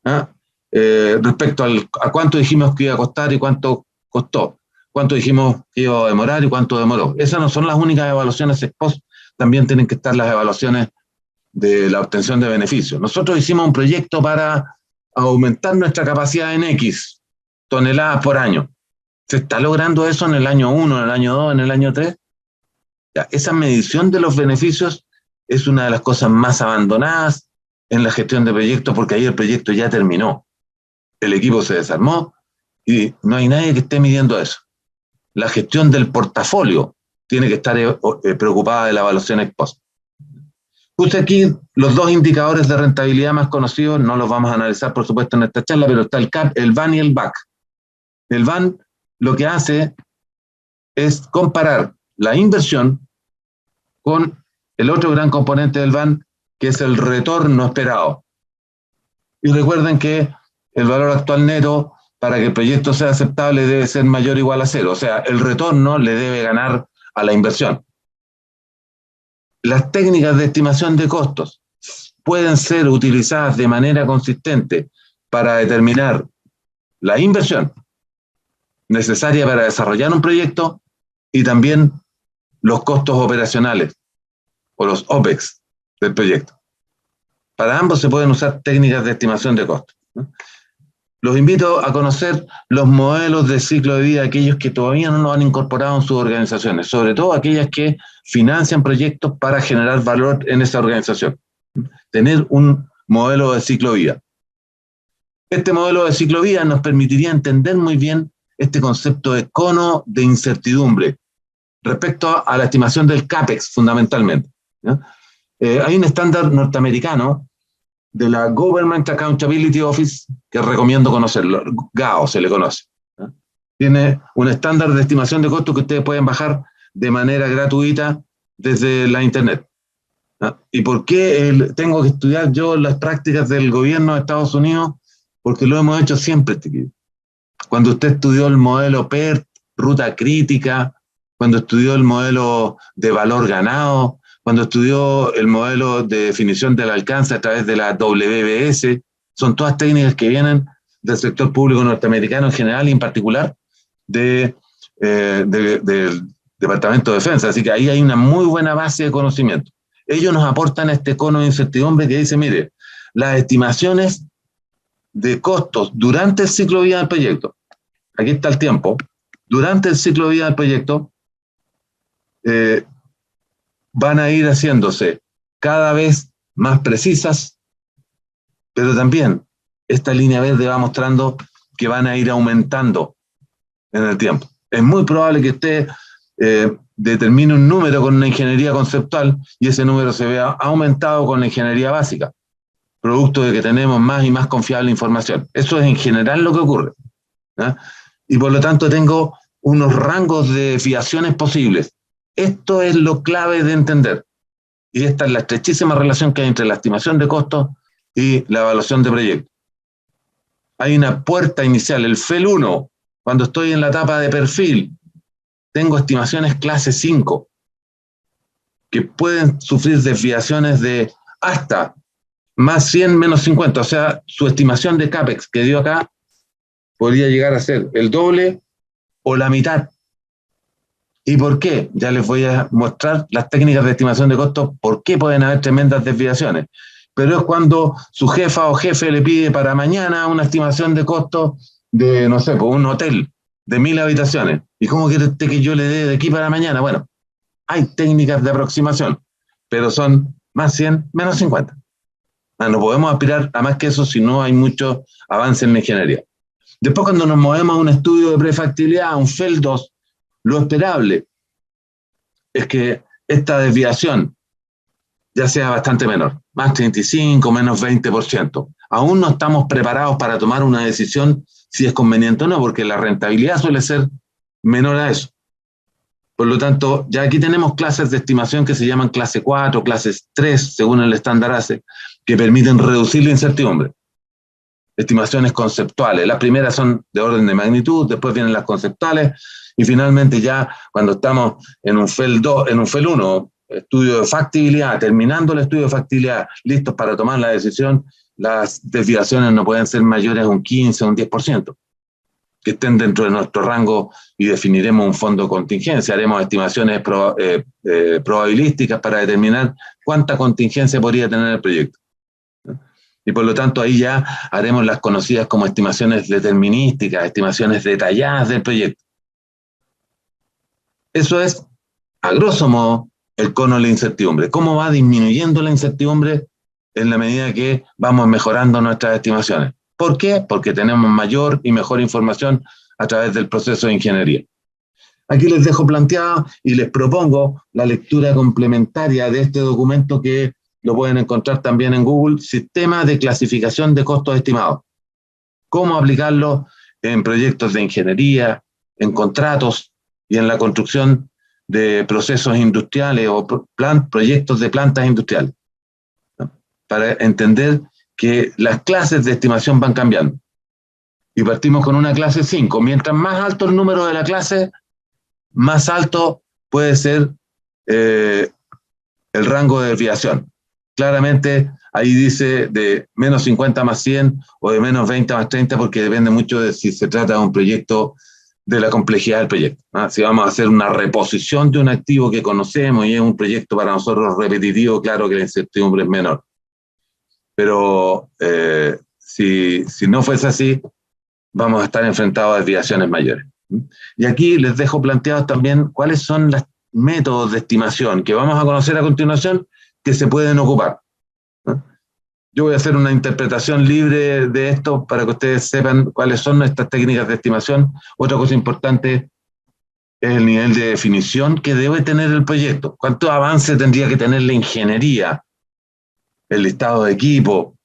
S1: ¿ah? Respecto a cuánto dijimos que iba a costar y cuánto costó, cuánto dijimos que iba a demorar y cuánto demoró. Esas no son las únicas evaluaciones ex post, también tienen que estar las evaluaciones de la obtención de beneficios. Nosotros hicimos un proyecto para aumentar nuestra capacidad en X toneladas por año. ¿Se está logrando eso en el año 1, en el año 2, en el año 3? Ya, esa medición de los beneficios es una de las cosas más abandonadas en la gestión de proyectos, porque ahí el proyecto ya terminó. El equipo se desarmó y no hay nadie que esté midiendo eso. La gestión del portafolio tiene que estar preocupada de la evaluación ex post. Puse aquí los dos indicadores de rentabilidad más conocidos, no los vamos a analizar por supuesto en esta charla, pero está el CAP, el VAN y el BAC. El VAN lo que hace es comparar la inversión con el otro gran componente del VAN, que es el retorno esperado. Y recuerden que el valor actual neto, para que el proyecto sea aceptable, debe ser mayor o igual a 0. O sea, el retorno le debe ganar a la inversión. Las técnicas de estimación de costos pueden ser utilizadas de manera consistente para determinar la inversión necesaria para desarrollar un proyecto y también los costos operacionales o los OPEX del proyecto. Para ambos se pueden usar técnicas de estimación de costos, ¿no? Los invito a conocer los modelos de ciclo de vida, aquellos que todavía no lo han incorporado en sus organizaciones, sobre todo aquellas que financian proyectos para generar valor en esa organización. Tener un modelo de ciclo de vida. Este modelo de ciclo de vida nos permitiría entender muy bien este concepto de cono de incertidumbre respecto a la estimación del CAPEX, fundamentalmente, ¿no? Hay un estándar norteamericano de la Government Accountability Office que recomiendo conocerlo, GAO se le conoce, ¿no? Tiene un estándar de estimación de costos que ustedes pueden bajar de manera gratuita desde la internet, ¿no? ¿Y por qué tengo que estudiar yo las prácticas del gobierno de Estados Unidos? Porque lo hemos hecho siempre, chiquillos. Cuando usted estudió el modelo PERT, ruta crítica, cuando estudió el modelo de valor ganado, cuando estudió el modelo de definición del alcance a través de la WBS, son todas técnicas que vienen del sector público norteamericano en general y en particular del Departamento de Defensa. Así que ahí hay una muy buena base de conocimiento. Ellos nos aportan este cono de incertidumbre que dice, mire, las estimaciones de costos durante el ciclo de vida del proyecto, aquí está el tiempo, durante el ciclo de vida del proyecto, van a ir haciéndose cada vez más precisas, pero también esta línea verde va mostrando que van a ir aumentando en el tiempo. Es muy probable que usted determine un número con una ingeniería conceptual y ese número se vea aumentado con la ingeniería básica, producto de que tenemos más y más confiable información. Eso es en general lo que ocurre, ¿no? Y por lo tanto tengo unos rangos de desviaciones posibles. Esto es lo clave de entender. Y esta es la estrechísima relación que hay entre la estimación de costos y la evaluación de proyectos. Hay una puerta inicial, el FEL 1, cuando estoy en la etapa de perfil, tengo estimaciones clase 5, que pueden sufrir desviaciones de hasta más 100 menos 50, o sea, su estimación de CAPEX que dio acá podría llegar a ser el doble o la mitad. ¿Y por qué? Ya les voy a mostrar las técnicas de estimación de costos, por qué pueden haber tremendas desviaciones. Pero es cuando su jefa o jefe le pide para mañana una estimación de costos de, no sé, pues un hotel de 1000 habitaciones. ¿Y cómo quiere usted que yo le dé de aquí para mañana? Bueno, hay técnicas de aproximación, pero son más 100 menos 50. No podemos aspirar a más que eso si no hay mucho avance en la ingeniería. Después, cuando nos movemos a un estudio de prefactibilidad, a un FEL 2, lo esperable es que esta desviación ya sea bastante menor, más 35, menos 20%. Aún no estamos preparados para tomar una decisión si es conveniente o no, porque la rentabilidad suele ser menor a eso. Por lo tanto, ya aquí tenemos clases de estimación que se llaman clase 4, clases 3, según el estándar ACE, que permiten reducir la incertidumbre. Estimaciones conceptuales. Las primeras son de orden de magnitud, después vienen las conceptuales, y finalmente ya cuando estamos en un FEL 2, en un FEL 1, estudio de factibilidad, terminando el estudio de factibilidad, listos para tomar la decisión, las desviaciones no pueden ser mayores a un 15 o un 10%, que estén dentro de nuestro rango, y definiremos un fondo de contingencia, haremos estimaciones probabilísticas para determinar cuánta contingencia podría tener el proyecto. Y por lo tanto ahí ya haremos las conocidas como estimaciones determinísticas, estimaciones detalladas del proyecto. Eso es, a grosso modo, el cono de la incertidumbre. ¿Cómo va disminuyendo la incertidumbre en la medida que vamos mejorando nuestras estimaciones? ¿Por qué? Porque tenemos mayor y mejor información a través del proceso de ingeniería. Aquí les dejo planteado y les propongo la lectura complementaria de este documento, que lo pueden encontrar también en Google: Sistema de clasificación de costos estimados. Cómo aplicarlo en proyectos de ingeniería, en contratos y en la construcción de procesos industriales o proyectos de plantas industriales, ¿no? Para entender que las clases de estimación van cambiando. Y partimos con una clase 5. Mientras más alto el número de la clase, más alto puede ser el rango de desviación. Claramente ahí dice de menos 50 más 100 o de menos 20 más 30, porque depende mucho de si se trata de un proyecto, de la complejidad del proyecto, ¿no? Si vamos a hacer una reposición de un activo que conocemos y es un proyecto para nosotros repetitivo, claro que la incertidumbre es menor. Pero si no fuese así, vamos a estar enfrentados a desviaciones mayores. Y aquí les dejo planteados también cuáles son los métodos de estimación que vamos a conocer a continuación que se pueden ocupar, ¿no? Yo voy a hacer una interpretación libre de esto para que ustedes sepan cuáles son nuestras técnicas de estimación. Otra cosa importante es el nivel de definición que debe tener el proyecto. ¿Cuánto avance tendría que tener la ingeniería, el listado de equipo,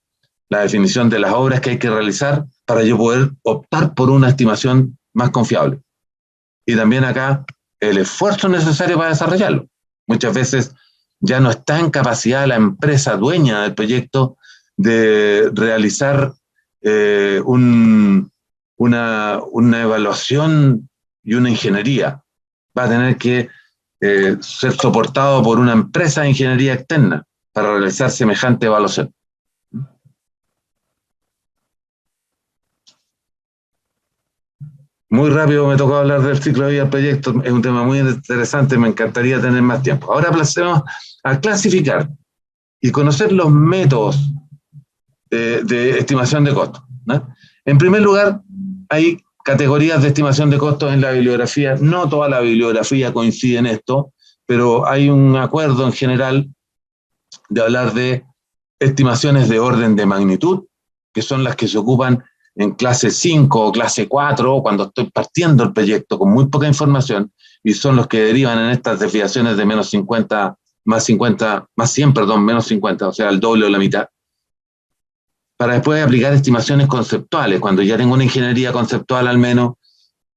S1: la definición de las obras que hay que realizar para yo poder optar por una estimación más confiable? Y también acá el esfuerzo necesario para desarrollarlo. Muchas veces ya no está en capacidad la empresa dueña del proyecto de realizar una evaluación y una ingeniería. Va a tener que ser soportado por una empresa de ingeniería externa para realizar semejante evaluación. Muy rápido me tocó hablar del ciclo de vida del proyecto, es un tema muy interesante, me encantaría tener más tiempo. Ahora pasemos a clasificar y conocer los métodos de estimación de costos, ¿no? En primer lugar, hay categorías de estimación de costos en la bibliografía. No toda la bibliografía coincide en esto, pero hay un acuerdo en general de hablar de estimaciones de orden de magnitud, que son las que se ocupan en clase 5 o clase 4, cuando estoy partiendo el proyecto con muy poca información, y son los que derivan en estas desviaciones de menos 50, más 50, más 100, perdón, menos 50, o sea, el doble o la mitad. Para después aplicar estimaciones conceptuales. Cuando ya tengo una ingeniería conceptual al menos,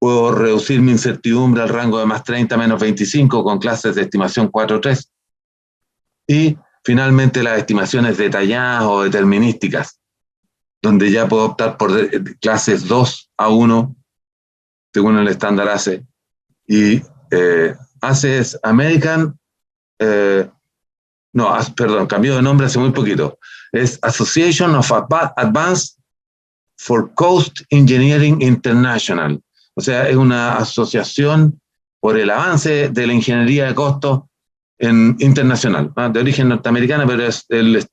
S1: puedo reducir mi incertidumbre al rango de más 30, menos 25 con clases de estimación 4.3. Y finalmente las estimaciones detalladas o determinísticas, donde ya puedo optar por clases 2 a 1, según el estándar ACE. Y ACE es American, cambió de nombre hace muy poquito. Es Association of Advanced for Cost Engineering International. O sea, es una asociación por el avance de la ingeniería de costos internacional, ¿no? De origen norteamericana, pero es el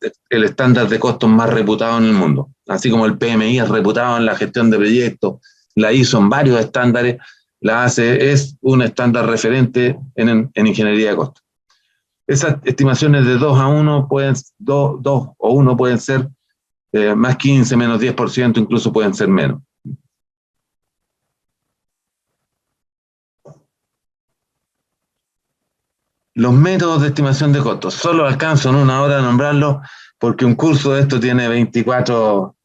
S1: estándar de costos más reputado en el mundo. Así como el PMI es reputado en la gestión de proyectos, la ISO en varios estándares, la ACE es un estándar referente en ingeniería de costos. Esas estimaciones de 2 a 1 pueden, 2 o 1 pueden ser más 15, menos 10%, incluso pueden ser menos. Los métodos de estimación de costos, solo alcanzo en una hora a nombrarlos porque un curso de esto tiene 24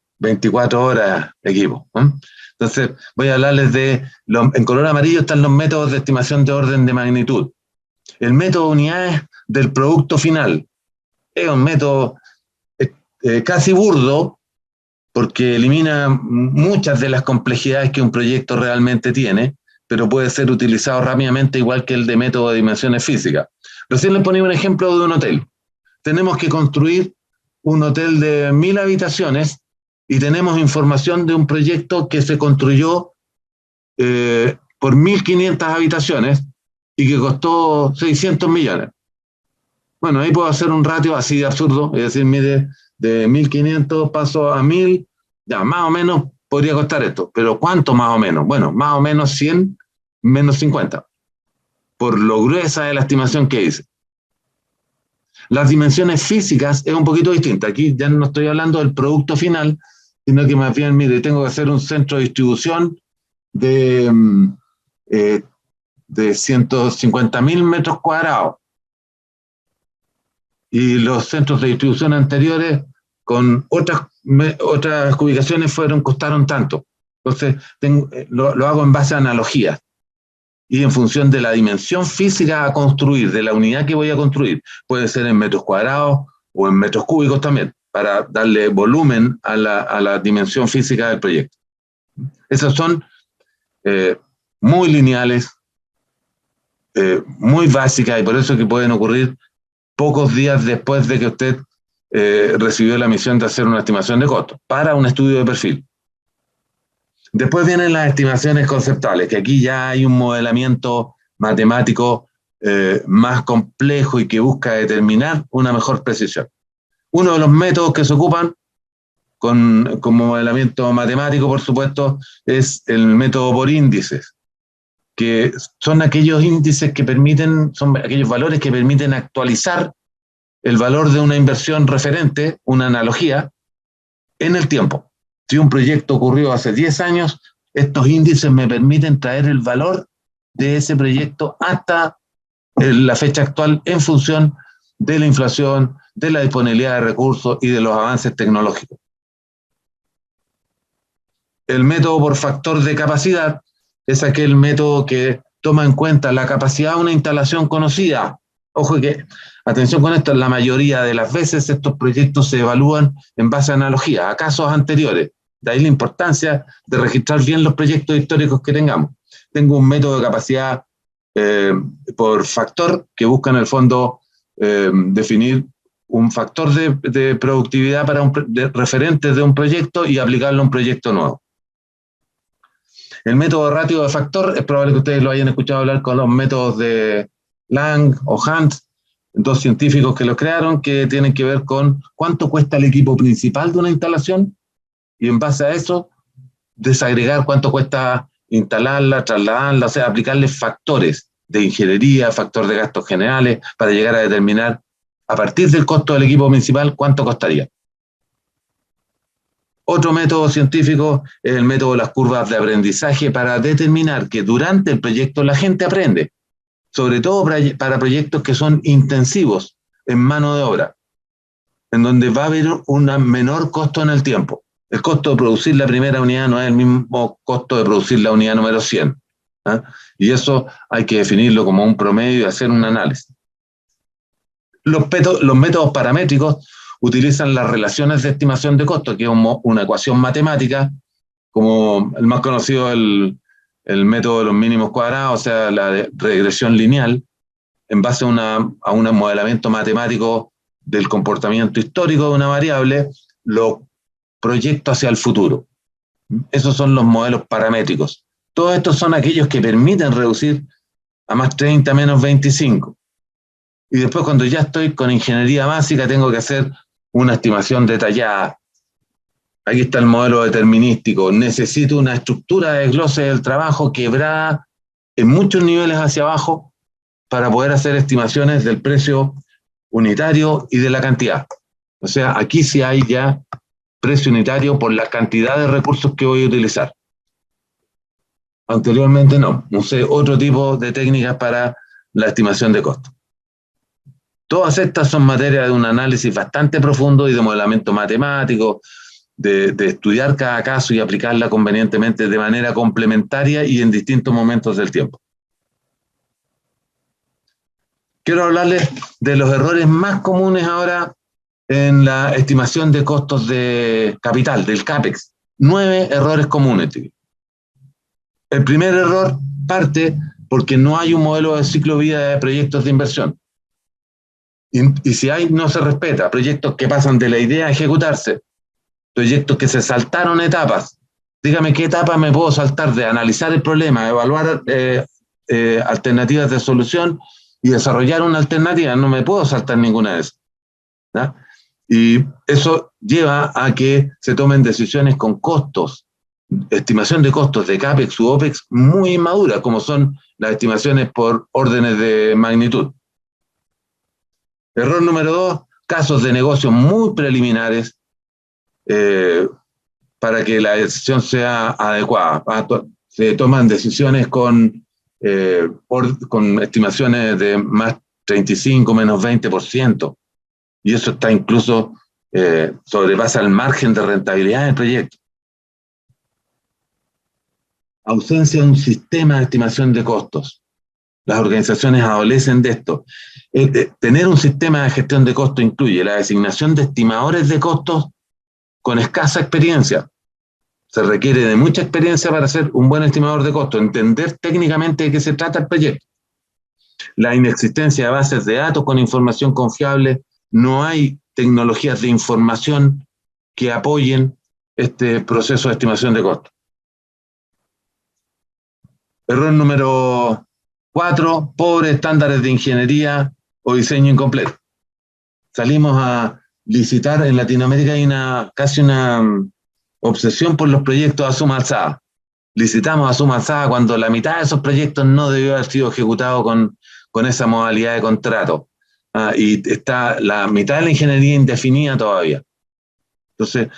S1: horas equipo, ¿no? Entonces, voy a hablarles en color amarillo están los métodos de estimación de orden de magnitud. El método de unidades del producto final es un método casi burdo, porque elimina muchas de las complejidades que un proyecto realmente tiene, pero puede ser utilizado rápidamente igual que el de método de dimensiones físicas. Recién les ponía un ejemplo de un hotel. Tenemos que construir un hotel de 1000 habitaciones y tenemos información de un proyecto que se construyó por 1500 habitaciones y que costó 600 millones. Bueno, ahí puedo hacer un ratio así de absurdo, es decir, mire, de 1500 paso a 1000, ya más o menos podría costar esto, pero ¿cuánto más o menos? Bueno, más o menos 100 menos 50, por lo gruesa de la estimación que hice. Las dimensiones físicas es un poquito distinta. Aquí ya no estoy hablando del producto final, sino que más bien, mire, tengo que hacer un centro de distribución de 150.000 metros cuadrados. Y los centros de distribución anteriores con otras ubicaciones costaron tanto. Entonces, lo hago en base a analogías y en función de la dimensión física a construir, de la unidad que voy a construir. Puede ser en metros cuadrados o en metros cúbicos también, para darle volumen a la dimensión física del proyecto. Esas son muy lineales, muy básicas, y por eso que pueden ocurrir pocos días después de que usted recibió la misión de hacer una estimación de costo para un estudio de perfil. Después vienen las estimaciones conceptuales, que aquí ya hay un modelamiento matemático más complejo y que busca determinar una mejor precisión. Uno de los métodos que se ocupan con modelamiento matemático, por supuesto, es el método por índices, que son aquellos índices que son aquellos valores que permiten actualizar el valor de una inversión referente, una analogía, en el tiempo. Si un proyecto ocurrió hace 10 años, estos índices me permiten traer el valor de ese proyecto hasta la fecha actual en función de la inflación, de la disponibilidad de recursos y de los avances tecnológicos. El método por factor de capacidad es aquel método que toma en cuenta la capacidad de una instalación conocida. Ojo que, atención con esto, la mayoría de las veces estos proyectos se evalúan en base a analogía, a casos anteriores. De ahí la importancia de registrar bien los proyectos históricos que tengamos. Tengo un método de capacidad por factor que busca en el fondo definir un factor de productividad para referentes de un proyecto y aplicarlo a un proyecto nuevo. El método de ratio de factor es probable que ustedes lo hayan escuchado hablar con los métodos de Lang o Hunt, dos científicos que los crearon, que tienen que ver con cuánto cuesta el equipo principal de una instalación y en base a eso desagregar cuánto cuesta instalarla, trasladarla, o sea, aplicarle factores de ingeniería, factor de gastos generales, para llegar a determinar a partir del costo del equipo principal cuánto costaría. Otro método científico es el método de las curvas de aprendizaje para determinar que durante el proyecto la gente aprende, sobre todo para proyectos que son intensivos en mano de obra, en donde va a haber un menor costo en el tiempo. El costo de producir la primera unidad no es el mismo costo de producir la unidad número 100. ¿eh? Y eso hay que definirlo como un promedio y hacer un análisis. Los métodos paramétricos utilizan las relaciones de estimación de costo, que es una ecuación matemática, como el más conocido, el método de los mínimos cuadrados, o sea, la regresión lineal, en base a un modelamiento matemático del comportamiento histórico de una variable, lo proyecto hacia el futuro. Esos son los modelos paramétricos. Todos estos son aquellos que permiten reducir a más 30 menos 25. Y después, cuando ya estoy con ingeniería básica, tengo que hacer una estimación detallada. Aquí está el modelo determinístico. Necesito una estructura de desglose del trabajo quebrada en muchos niveles hacia abajo para poder hacer estimaciones del precio unitario y de la cantidad. O sea, aquí sí hay ya precio unitario por la cantidad de recursos que voy a utilizar. Anteriormente no. Usé otro tipo de técnicas para la estimación de costos. Todas estas son materia de un análisis bastante profundo y de modelamiento matemático, de estudiar cada caso y aplicarla convenientemente de manera complementaria y en distintos momentos del tiempo. Quiero hablarles de los errores más comunes ahora en la estimación de costos de capital, del CAPEX. 9 errores comunes. El primer error parte porque no hay un modelo de ciclo de vida de proyectos de inversión. Y si hay, no se respeta. Proyectos que pasan de la idea a ejecutarse. Proyectos que se saltaron etapas. Dígame qué etapa me puedo saltar de analizar el problema, evaluar alternativas de solución y desarrollar una alternativa. No me puedo saltar ninguna de esas, ¿no? Y eso lleva a que se tomen decisiones con costos, estimación de costos de CAPEX u OPEX muy inmaduras, como son las estimaciones por órdenes de magnitud. Error número 2, casos de negocios muy preliminares para que la decisión sea adecuada. Se toman decisiones con estimaciones de más 35, menos 20%. Y eso está incluso, sobrepasa el margen de rentabilidad del proyecto. Ausencia de un sistema de estimación de costos. Las organizaciones adolecen de esto. Tener un sistema de gestión de costos incluye la designación de estimadores de costos con escasa experiencia. Se requiere de mucha experiencia para ser un buen estimador de costos, entender técnicamente de qué se trata el proyecto. La inexistencia de bases de datos con información confiable. No hay tecnologías de información que apoyen este proceso de estimación de costos. Error número 4, pobres estándares de ingeniería o diseño incompleto. Salimos a licitar, en Latinoamérica hay casi una obsesión por los proyectos a suma alzada. Licitamos a suma alzada cuando la mitad de esos proyectos no debió haber sido ejecutado con esa modalidad de contrato. Y está la mitad de la ingeniería indefinida todavía. Entonces,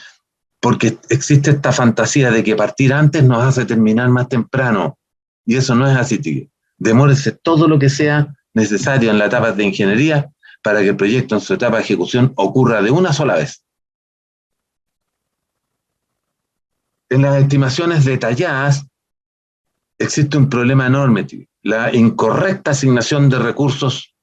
S1: porque existe esta fantasía de que partir antes nos hace terminar más temprano. Y eso no es así, tío. Demórese todo lo que sea necesario en la etapa de ingeniería para que el proyecto en su etapa de ejecución ocurra de una sola vez. En las estimaciones detalladas existe un problema enorme, tío. La incorrecta asignación de recursos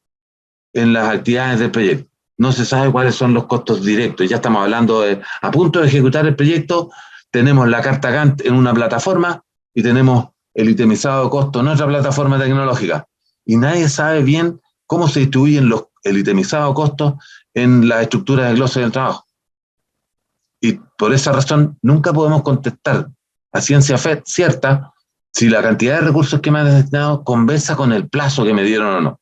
S1: en las actividades del proyecto. No se sabe cuáles son los costos directos. Ya estamos hablando de, a punto de ejecutar el proyecto, tenemos la carta Gantt en una plataforma y tenemos el itemizado de costo en otra plataforma tecnológica. Y nadie sabe bien cómo se distribuyen el itemizado de costos en la estructura de glose del trabajo. Y por esa razón nunca podemos contestar a ciencia cierta si la cantidad de recursos que me han destinado conversa con el plazo que me dieron o no.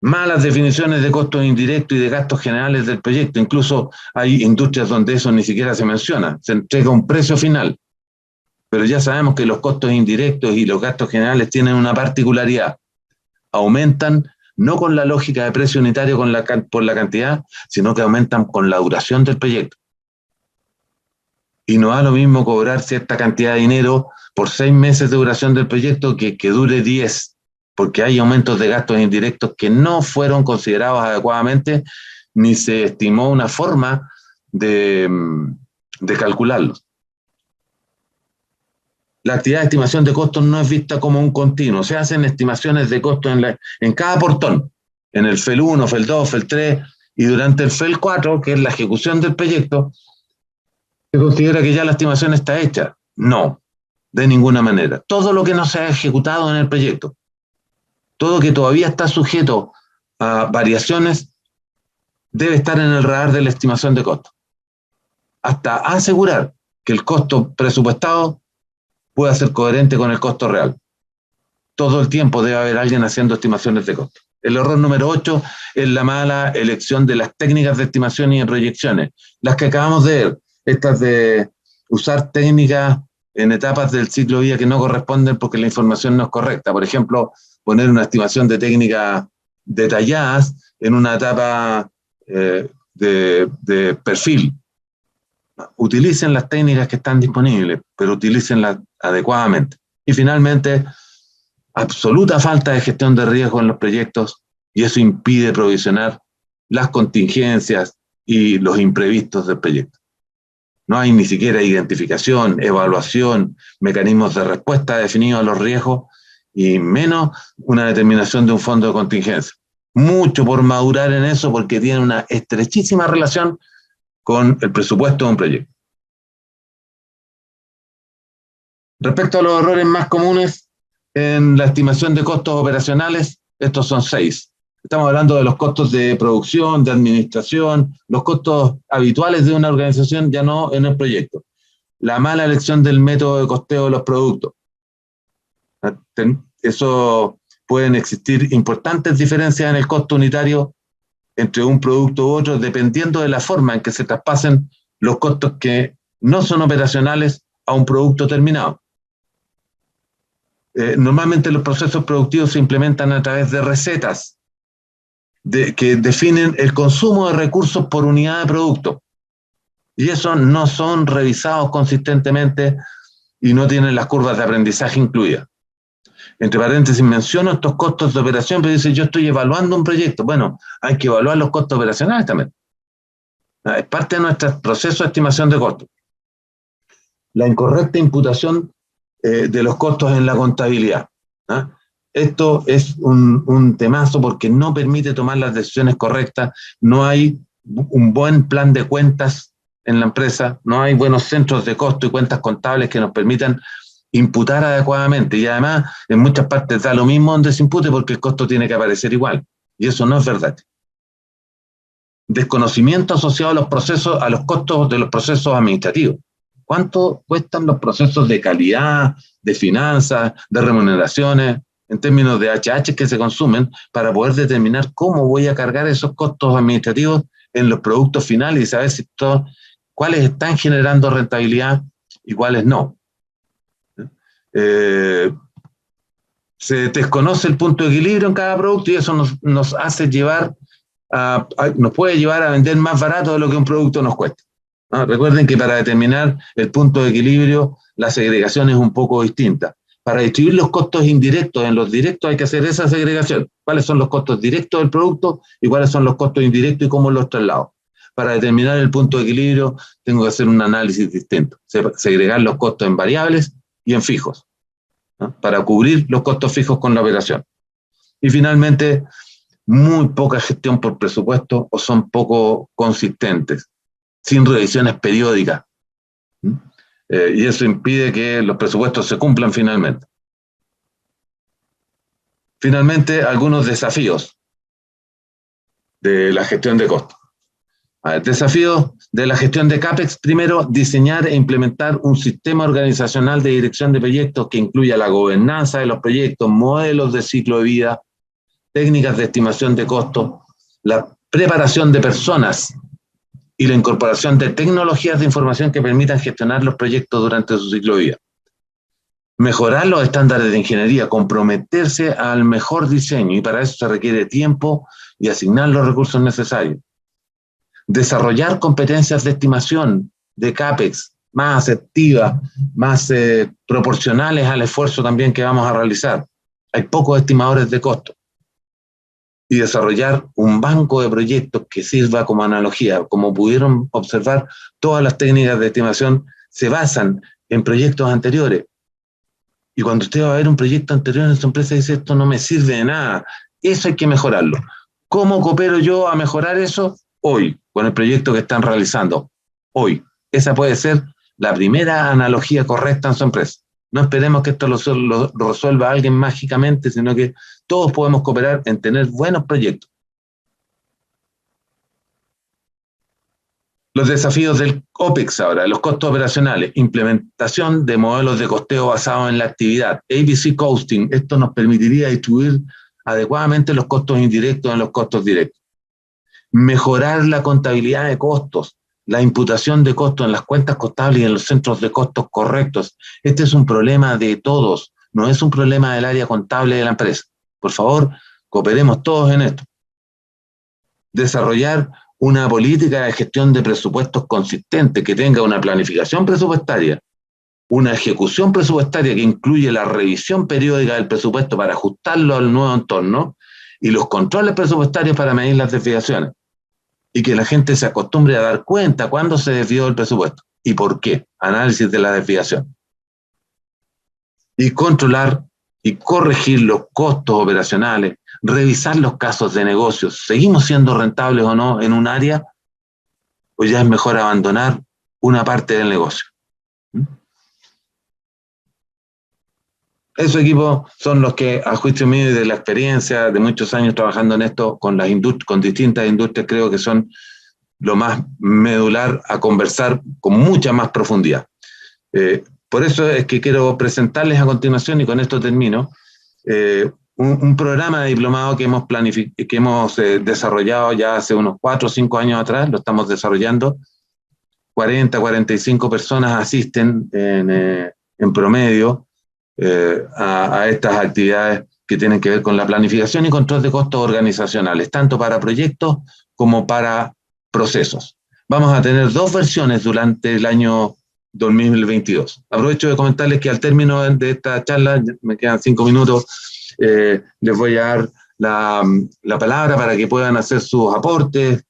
S1: Malas definiciones de costos indirectos y de gastos generales del proyecto. Incluso hay industrias donde eso ni siquiera se menciona. Se entrega un precio final. Pero ya sabemos que los costos indirectos y los gastos generales tienen una particularidad. Aumentan no con la lógica de precio unitario por la cantidad, sino que aumentan con la duración del proyecto. Y no da lo mismo cobrar cierta cantidad de dinero por 6 meses de duración del proyecto que dure 10, porque hay aumentos de gastos indirectos que no fueron considerados adecuadamente, ni se estimó una forma de calcularlos. La actividad de estimación de costos no es vista como un continuo. Se hacen estimaciones de costos en cada portón, en el FEL 1, FEL 2, FEL 3, y durante el FEL 4, que es la ejecución del proyecto, ¿se considera que ya la estimación está hecha? No, de ninguna manera. Todo lo que no se ha ejecutado en el proyecto, todo que todavía está sujeto a variaciones, debe estar en el radar de la estimación de costos. Hasta asegurar que el costo presupuestado pueda ser coherente con el costo real. Todo el tiempo debe haber alguien haciendo estimaciones de costos. El error número 8 es la mala elección de las técnicas de estimación y de proyecciones. Las que acabamos de ver, estas de usar técnicas en etapas del ciclo de vida que no corresponden porque la información no es correcta. Por ejemplo, poner una estimación de técnicas detalladas en una etapa de perfil. Utilicen las técnicas que están disponibles, pero utilícenlas adecuadamente. Y finalmente, absoluta falta de gestión de riesgo en los proyectos, y eso impide provisionar las contingencias y los imprevistos del proyecto. No hay ni siquiera identificación, evaluación, mecanismos de respuesta definidos a los riesgos y menos una determinación de un fondo de contingencia. Mucho por madurar en eso porque tiene una estrechísima relación con el presupuesto de un proyecto. Respecto a los errores más comunes en la estimación de costos operacionales, estos son 6. Estamos hablando de los costos de producción, de administración, los costos habituales de una organización, ya no en el proyecto. La mala elección del método de costeo de los productos. Eso pueden existir importantes diferencias en el costo unitario entre un producto u otro, dependiendo de la forma en que se traspasen los costos que no son operacionales a un producto terminado. Normalmente los procesos productivos se implementan a través de recetas que definen el consumo de recursos por unidad de producto. Y esos no son revisados consistentemente y no tienen las curvas de aprendizaje incluidas. Entre paréntesis menciono estos costos de operación, pero dice yo estoy evaluando un proyecto. Bueno, hay que evaluar los costos operacionales también. Es parte de nuestro proceso de estimación de costos. La incorrecta imputación de los costos en la contabilidad. Esto es un temazo porque no permite tomar las decisiones correctas, no hay un buen plan de cuentas en la empresa, no hay buenos centros de costo y cuentas contables que nos permitan imputar adecuadamente, y además en muchas partes da lo mismo donde se impute porque el costo tiene que aparecer igual, y eso no es verdad. Desconocimiento asociado a los procesos, a los costos de los procesos administrativos. ¿Cuánto cuestan los procesos de calidad, de finanzas, de remuneraciones, en términos de HH que se consumen, para poder determinar cómo voy a cargar esos costos administrativos en los productos finales y saber si cuáles están generando rentabilidad y cuáles no? Se desconoce el punto de equilibrio en cada producto y eso nos hace llevar nos puede llevar a vender más barato de lo que un producto nos cuesta. Recuerden que para determinar el punto de equilibrio, la segregación es un poco distinta. Para distribuir los costos indirectos en los directos hay que hacer esa segregación. ¿Cuáles son los costos directos del producto y cuáles son los costos indirectos y cómo los traslado? Para determinar el punto de equilibrio tengo que hacer un análisis distinto. Segregar los costos en variables y en fijos, para cubrir los costos fijos con la operación. Y finalmente, muy poca gestión por presupuesto o son poco consistentes, sin revisiones periódicas. Y eso impide que los presupuestos se cumplan finalmente. Finalmente, algunos desafíos de la gestión de costos. Desafíos de la gestión de CAPEX. Primero, diseñar e implementar un sistema organizacional de dirección de proyectos que incluya la gobernanza de los proyectos, modelos de ciclo de vida, técnicas de estimación de costos, la preparación de personas y la incorporación de tecnologías de información que permitan gestionar los proyectos durante su ciclo de vida. Mejorar los estándares de ingeniería, comprometerse al mejor diseño, y para eso se requiere tiempo y asignar los recursos necesarios. Desarrollar competencias de estimación de CAPEX más asertivas, más proporcionales al esfuerzo también que vamos a realizar. Hay pocos estimadores de costos. Y desarrollar un banco de proyectos que sirva como analogía. Como pudieron observar, todas las técnicas de estimación se basan en proyectos anteriores. Y cuando usted va a ver un proyecto anterior en su empresa y dice, esto no me sirve de nada, eso hay que mejorarlo. ¿Cómo coopero yo a mejorar eso? Hoy, con el proyecto que están realizando. Hoy. Esa puede ser la primera analogía correcta en su empresa. No esperemos que esto lo resuelva alguien mágicamente, sino que todos podemos cooperar en tener buenos proyectos. Los desafíos del OPEX ahora, los costos operacionales, implementación de modelos de costeo basados en la actividad, ABC Costing. Esto nos permitiría distribuir adecuadamente los costos indirectos en los costos directos. Mejorar la contabilidad de costos, la imputación de costos en las cuentas contables y en los centros de costos correctos. Este es un problema de todos, no es un problema del área contable de la empresa. Por favor, cooperemos todos en esto. Desarrollar una política de gestión de presupuestos consistente que tenga una planificación presupuestaria, una ejecución presupuestaria que incluye la revisión periódica del presupuesto para ajustarlo al nuevo entorno y los controles presupuestarios para medir las desviaciones. y que la gente se acostumbre a dar cuenta cuándo se desvió el presupuesto y por qué. Análisis de la desviación. Y controlar y corregir los costos operacionales, revisar los casos de negocios. ¿Seguimos siendo rentables o no en un área? ¿O ya es mejor abandonar una parte del negocio? Esos equipos son los que, a juicio mío y de la experiencia de muchos años trabajando en esto con distintas industrias, creo que son lo más medular a conversar con mucha más profundidad. Por eso es que quiero presentarles a continuación, y con esto termino, un programa de diplomado que hemos desarrollado ya hace unos 4 o 5 años atrás, lo estamos desarrollando. 40, 45 personas asisten en promedio a estas actividades que tienen que ver con la planificación y control de costos organizacionales, tanto para proyectos como para procesos. Vamos a tener 2 versiones durante el año 2022. Aprovecho de comentarles que al término de esta charla, me quedan 5 minutos, les voy a dar la palabra para que puedan hacer sus aportes,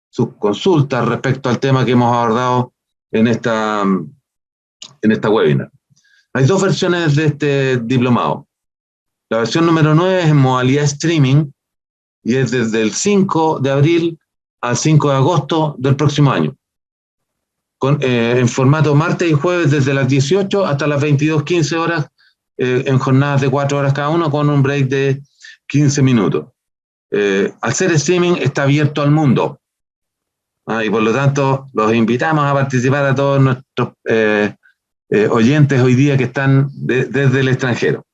S1: sus consultas respecto al tema que hemos abordado en esta webinar. Hay 2 versiones de este diplomado. La versión número 9 es en modalidad streaming y es desde el 5 de abril al 5 de agosto del próximo año. En formato martes y jueves desde las 18 hasta las 22:15 horas, en jornadas de 4 horas cada uno con un break de 15 minutos. Al ser streaming está abierto al mundo. Y por lo tanto los invitamos a participar a todos nuestros oyentes hoy día que están desde el extranjero.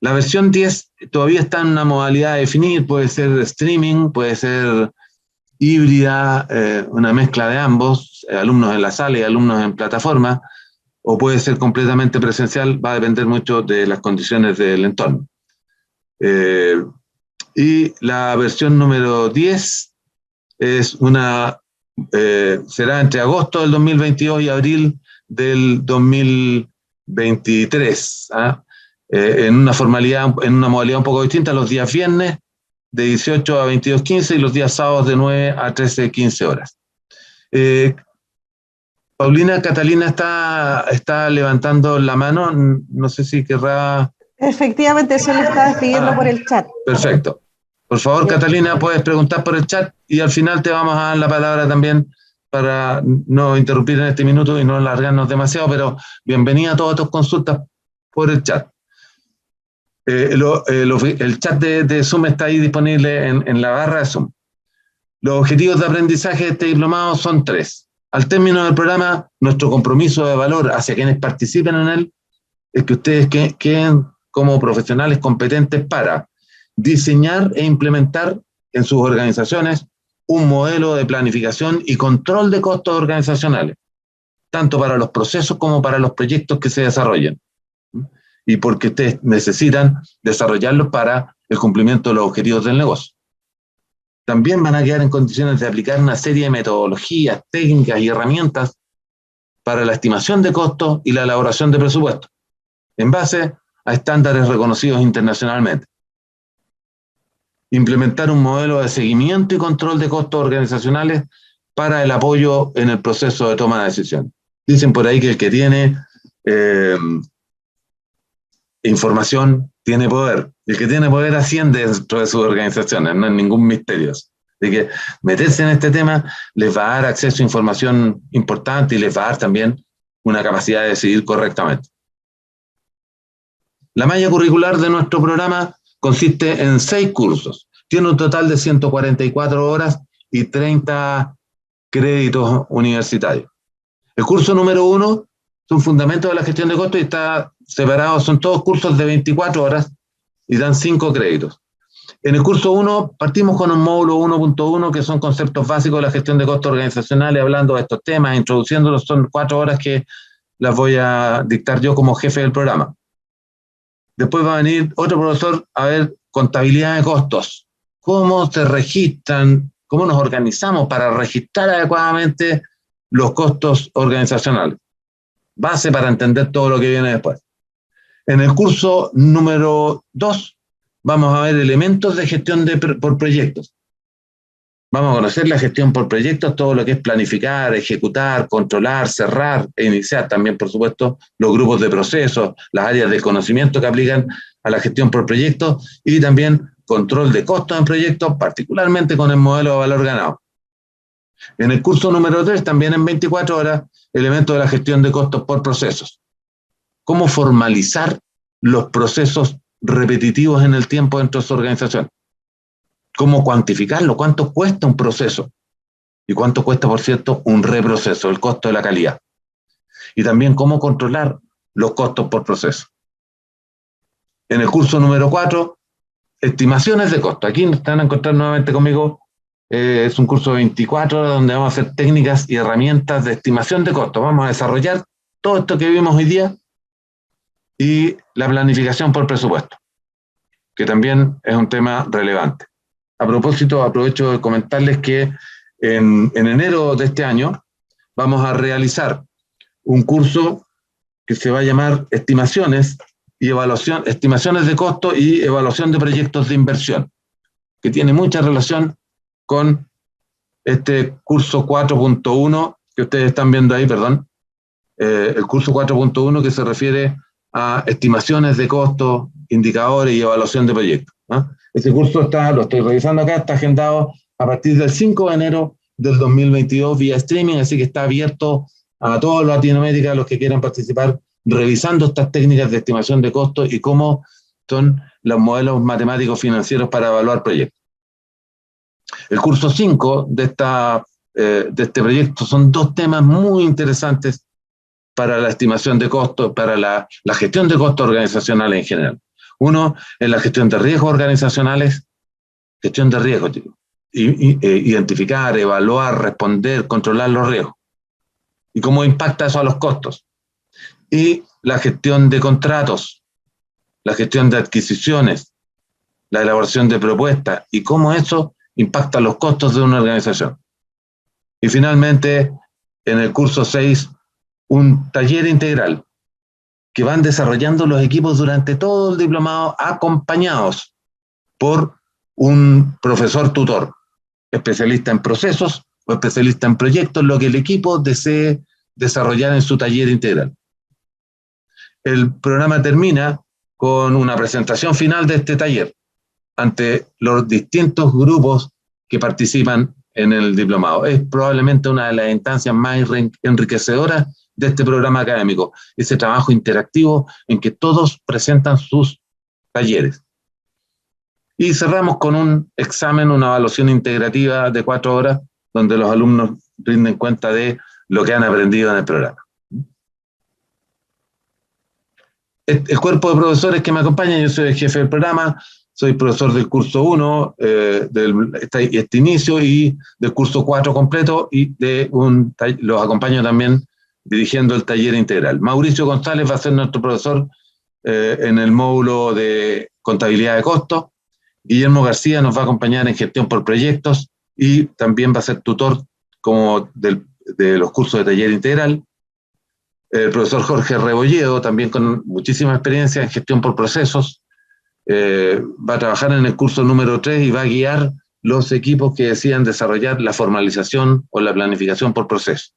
S1: La versión 10 todavía está en una modalidad de definir, puede ser streaming, puede ser híbrida, una mezcla de ambos, alumnos en la sala y alumnos en plataforma, o puede ser completamente presencial, va a depender mucho de las condiciones del entorno. Y la versión número 10 es será entre agosto del 2022 y abril del 2023, en una modalidad un poco distinta, los días viernes de 18 a 22:15 y los días sábados de 9 a 13:15 horas. Paulina, Catalina está levantando la mano, no sé si querrá...
S2: Efectivamente, eso le estaba escribiendo por el chat.
S1: Perfecto. Por favor, Catalina, puedes preguntar por el chat y al final te vamos a dar la palabra también para no interrumpir en este minuto y no alargarnos demasiado, pero bienvenida a todas tus consultas por el chat. El chat de Zoom está ahí disponible en la barra de Zoom. Los objetivos de aprendizaje de este diplomado son 3. Al término del programa, nuestro compromiso de valor hacia quienes participen en él es que ustedes queden como profesionales competentes para diseñar e implementar en sus organizaciones un modelo de planificación y control de costos organizacionales, tanto para los procesos como para los proyectos que se desarrollen. Y porque ustedes necesitan desarrollarlos para el cumplimiento de los objetivos del negocio. También van a quedar en condiciones de aplicar una serie de metodologías, técnicas y herramientas para la estimación de costos y la elaboración de presupuestos, en base a estándares reconocidos internacionalmente. Implementar un modelo de seguimiento y control de costos organizacionales para el apoyo en el proceso de toma de decisiones. Dicen por ahí que el que tiene información tiene poder. El que tiene poder asciende dentro de sus organizaciones, no es ningún misterio. Así que meterse en este tema les va a dar acceso a información importante y les va a dar también una capacidad de decidir correctamente. La malla curricular de nuestro programa consiste en 6 cursos. Tiene un total de 144 horas y 30 créditos universitarios. El curso número 1 son fundamentos de la gestión de costos y está separado, son todos cursos de 24 horas y dan 5 créditos. En el curso 1 partimos con un módulo 1.1 que son conceptos básicos de la gestión de costos organizacionales, hablando de estos temas, introduciéndolos, son 4 horas que las voy a dictar yo como jefe del programa. Después va a venir otro profesor a ver contabilidad de costos. ¿Cómo se registran? ¿Cómo nos organizamos para registrar adecuadamente los costos organizacionales? Base para entender todo lo que viene después. En el curso número 2 vamos a ver elementos de gestión por proyectos. Vamos a conocer la gestión por proyectos, todo lo que es planificar, ejecutar, controlar, cerrar e iniciar también, por supuesto, los grupos de procesos, las áreas de conocimiento que aplican a la gestión por proyectos y también control de costos en proyectos, particularmente con el modelo de valor ganado. En el curso número 3, también en 24 horas, elementos de la gestión de costos por procesos. Cómo formalizar los procesos repetitivos en el tiempo dentro de su organización. Cómo cuantificarlo, cuánto cuesta un proceso y cuánto cuesta, por cierto, un reproceso, el costo de la calidad. Y también cómo controlar los costos por proceso. En el curso número 4, estimaciones de costo. Aquí están a encontrar nuevamente conmigo. Es un curso de 24 donde vamos a hacer técnicas y herramientas de estimación de costos. Vamos a desarrollar todo esto que vimos hoy día y la planificación por presupuesto, que también es un tema relevante. A propósito, aprovecho de comentarles que en enero de este año vamos a realizar un curso que se va a llamar Estimaciones y Evaluación, Estimaciones de Costo y Evaluación de Proyectos de Inversión, que tiene mucha relación con este curso 4.1 que ustedes están viendo ahí, perdón, el curso 4.1 que se refiere a estimaciones de costos, indicadores y evaluación de proyectos, ¿no? Ese curso lo estoy revisando acá, está agendado a partir del 5 de enero del 2022 vía streaming, así que está abierto a toda Latinoamérica, los que quieran participar, revisando estas técnicas de estimación de costos y cómo son los modelos matemáticos financieros para evaluar proyectos. El curso 5 de este proyecto son 2 temas muy interesantes para la estimación de costos, para la gestión de costos organizacionales en general. Uno es la gestión de riesgos organizacionales, gestión de riesgos, identificar, evaluar, responder, controlar los riesgos y cómo impacta eso a los costos. Y la gestión de contratos, la gestión de adquisiciones, la elaboración de propuestas y cómo eso impacta los costos de una organización. Y finalmente, en el curso 6, un taller integral que van desarrollando los equipos durante todo el diplomado, acompañados por un profesor tutor, especialista en procesos o especialista en proyectos, lo que el equipo desee desarrollar en su taller integral. El programa termina con una presentación final de este taller ante los distintos grupos que participan en el diplomado. Es probablemente una de las instancias más enriquecedoras de este programa académico, ese trabajo interactivo en que todos presentan sus talleres. Y cerramos con un examen, una evaluación integrativa de 4 horas, donde los alumnos rinden cuenta de lo que han aprendido en el programa. El cuerpo de profesores que me acompaña, yo soy el jefe del programa, soy profesor del curso 1, este inicio, y del curso 4 completo, y los acompaño también dirigiendo el taller integral. Mauricio González va a ser nuestro profesor en el módulo de contabilidad de costos. Guillermo García nos va a acompañar en gestión por proyectos y también va a ser tutor como de los cursos de taller integral. El profesor Jorge Rebolledo, también con muchísima experiencia en gestión por procesos, va a trabajar en el curso número 3 y va a guiar los equipos que decidan desarrollar la formalización o la planificación por proceso.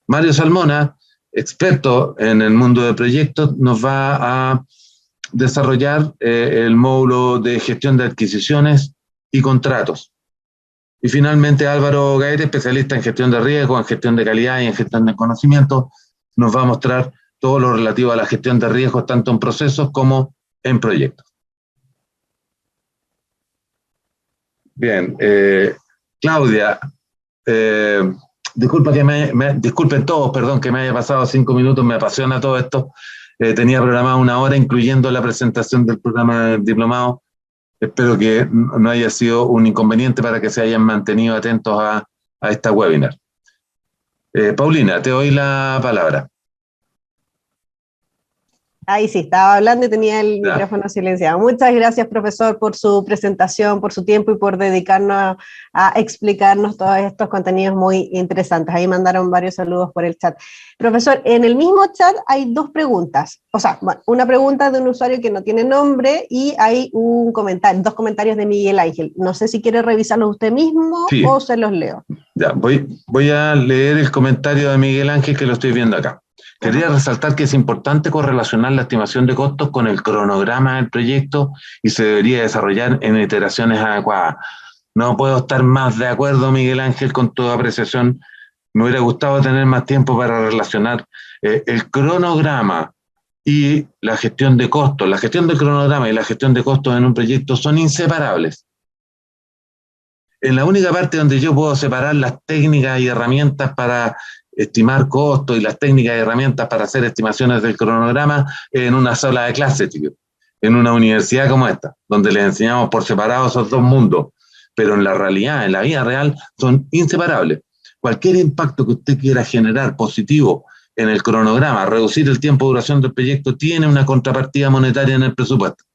S1: Mario Salmona, experto en el mundo de proyectos, nos va a desarrollar el módulo de gestión de adquisiciones y contratos. Y finalmente Álvaro Gaete, especialista en gestión de riesgo, en gestión de calidad y en gestión de conocimiento, nos va a mostrar todo lo relativo a la gestión de riesgos, tanto en procesos como en proyectos. Bien, Claudia, disculpen todos, perdón que me haya pasado 5 minutos, me apasiona todo esto. Tenía programada 1 hora, incluyendo la presentación del programa del diplomado. Espero que no haya sido un inconveniente para que se hayan mantenido atentos a esta webinar. Paulina, te doy la palabra.
S2: Ahí sí, estaba hablando y tenía el
S1: Ya.
S2: micrófono silenciado. Muchas gracias, profesor, por su presentación, por su tiempo y por dedicarnos a explicarnos todos estos contenidos muy interesantes. Ahí mandaron varios saludos por el chat. Profesor, en el mismo chat hay dos preguntas. O sea, bueno, una pregunta de un usuario que no tiene nombre y hay un comentario, dos comentarios de Miguel Ángel. No sé si quiere revisarlos usted mismo
S1: Sí,
S2: o se los leo.
S1: ya, voy a leer el comentario de Miguel Ángel que lo estoy viendo acá. Quería
S2: Ajá.
S1: resaltar que es importante correlacionar la estimación de costos con el cronograma del proyecto y se debería desarrollar en iteraciones adecuadas. No puedo estar más de acuerdo, Miguel Ángel, con tu apreciación. Me hubiera gustado tener más tiempo para relacionar el cronograma y la gestión de costos. La gestión del cronograma y la gestión de costos en un proyecto son inseparables. En la única parte donde yo puedo separar las técnicas y herramientas para estimar costos y las técnicas y herramientas para hacer estimaciones del cronograma en una sala de clase, tío, en una universidad como esta, donde les enseñamos por separado esos dos mundos, pero en la realidad, en la vida real, son inseparables. Cualquier impacto que usted quiera generar positivo en el cronograma, reducir el tiempo de duración del proyecto, tiene una contrapartida monetaria en el presupuesto.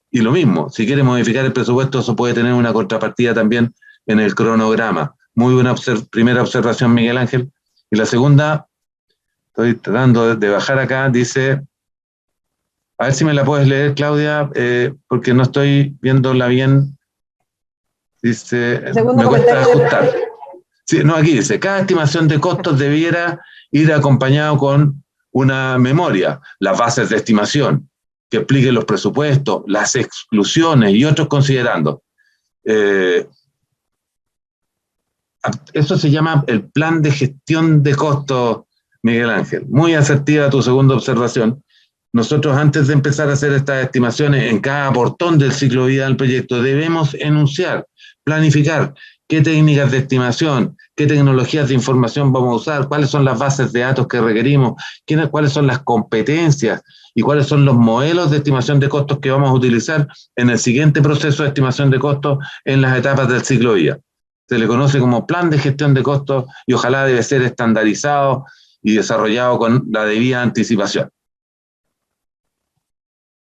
S1: Y lo mismo, si quiere modificar el presupuesto, eso puede tener una contrapartida también en el cronograma. Muy buena primera observación, Miguel Ángel. Y la segunda, estoy tratando de bajar acá, dice, a ver si me la puedes leer, Claudia, porque no estoy viéndola bien. Dice,
S2: Segundo
S1: me cuesta
S2: comentario
S1: ajustar. Sí, no, aquí dice, cada estimación de costos debiera ir acompañado con una memoria, las bases de estimación, que explique los presupuestos, las exclusiones y otros considerando. Eso se llama el plan de gestión de costos, Miguel Ángel. Muy asertiva tu segunda observación. Nosotros, antes de empezar a hacer estas estimaciones en cada portón del ciclo de vida del proyecto, debemos enunciar, planificar qué técnicas de estimación, qué tecnologías de información vamos a usar, cuáles son las bases de datos que requerimos, cuáles son las competencias y cuáles son los modelos de estimación de costos que vamos a utilizar en el siguiente proceso de estimación de costos en las etapas del ciclo de vida. Se le conoce como plan de gestión de costos y ojalá debe ser estandarizado y desarrollado con la debida anticipación.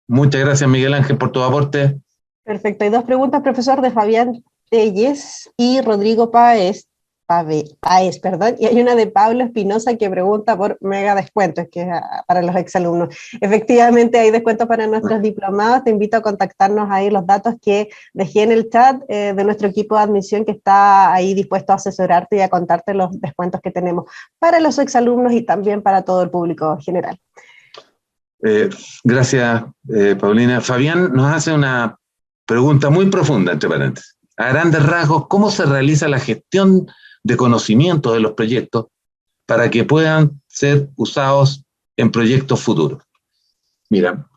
S1: Muchas gracias, Miguel Ángel, por tu aporte.
S2: Perfecto. Hay dos preguntas, profesor, de Fabián Telles y Rodrigo Páez, perdón, y hay una de Pablo Espinosa que pregunta por mega descuentos, que es para los exalumnos. Efectivamente hay descuentos para nuestros diplomados, te invito a contactarnos ahí los datos que dejé en el chat de nuestro equipo de admisión que está ahí dispuesto a asesorarte y a contarte los descuentos que tenemos para los exalumnos y también para todo el público general.
S1: Gracias, Paulina. Fabián nos hace una pregunta muy profunda, entre paréntesis. A grandes rasgos, ¿cómo se realiza la gestión de conocimiento de los proyectos para que puedan ser usados en proyectos futuros? Mira,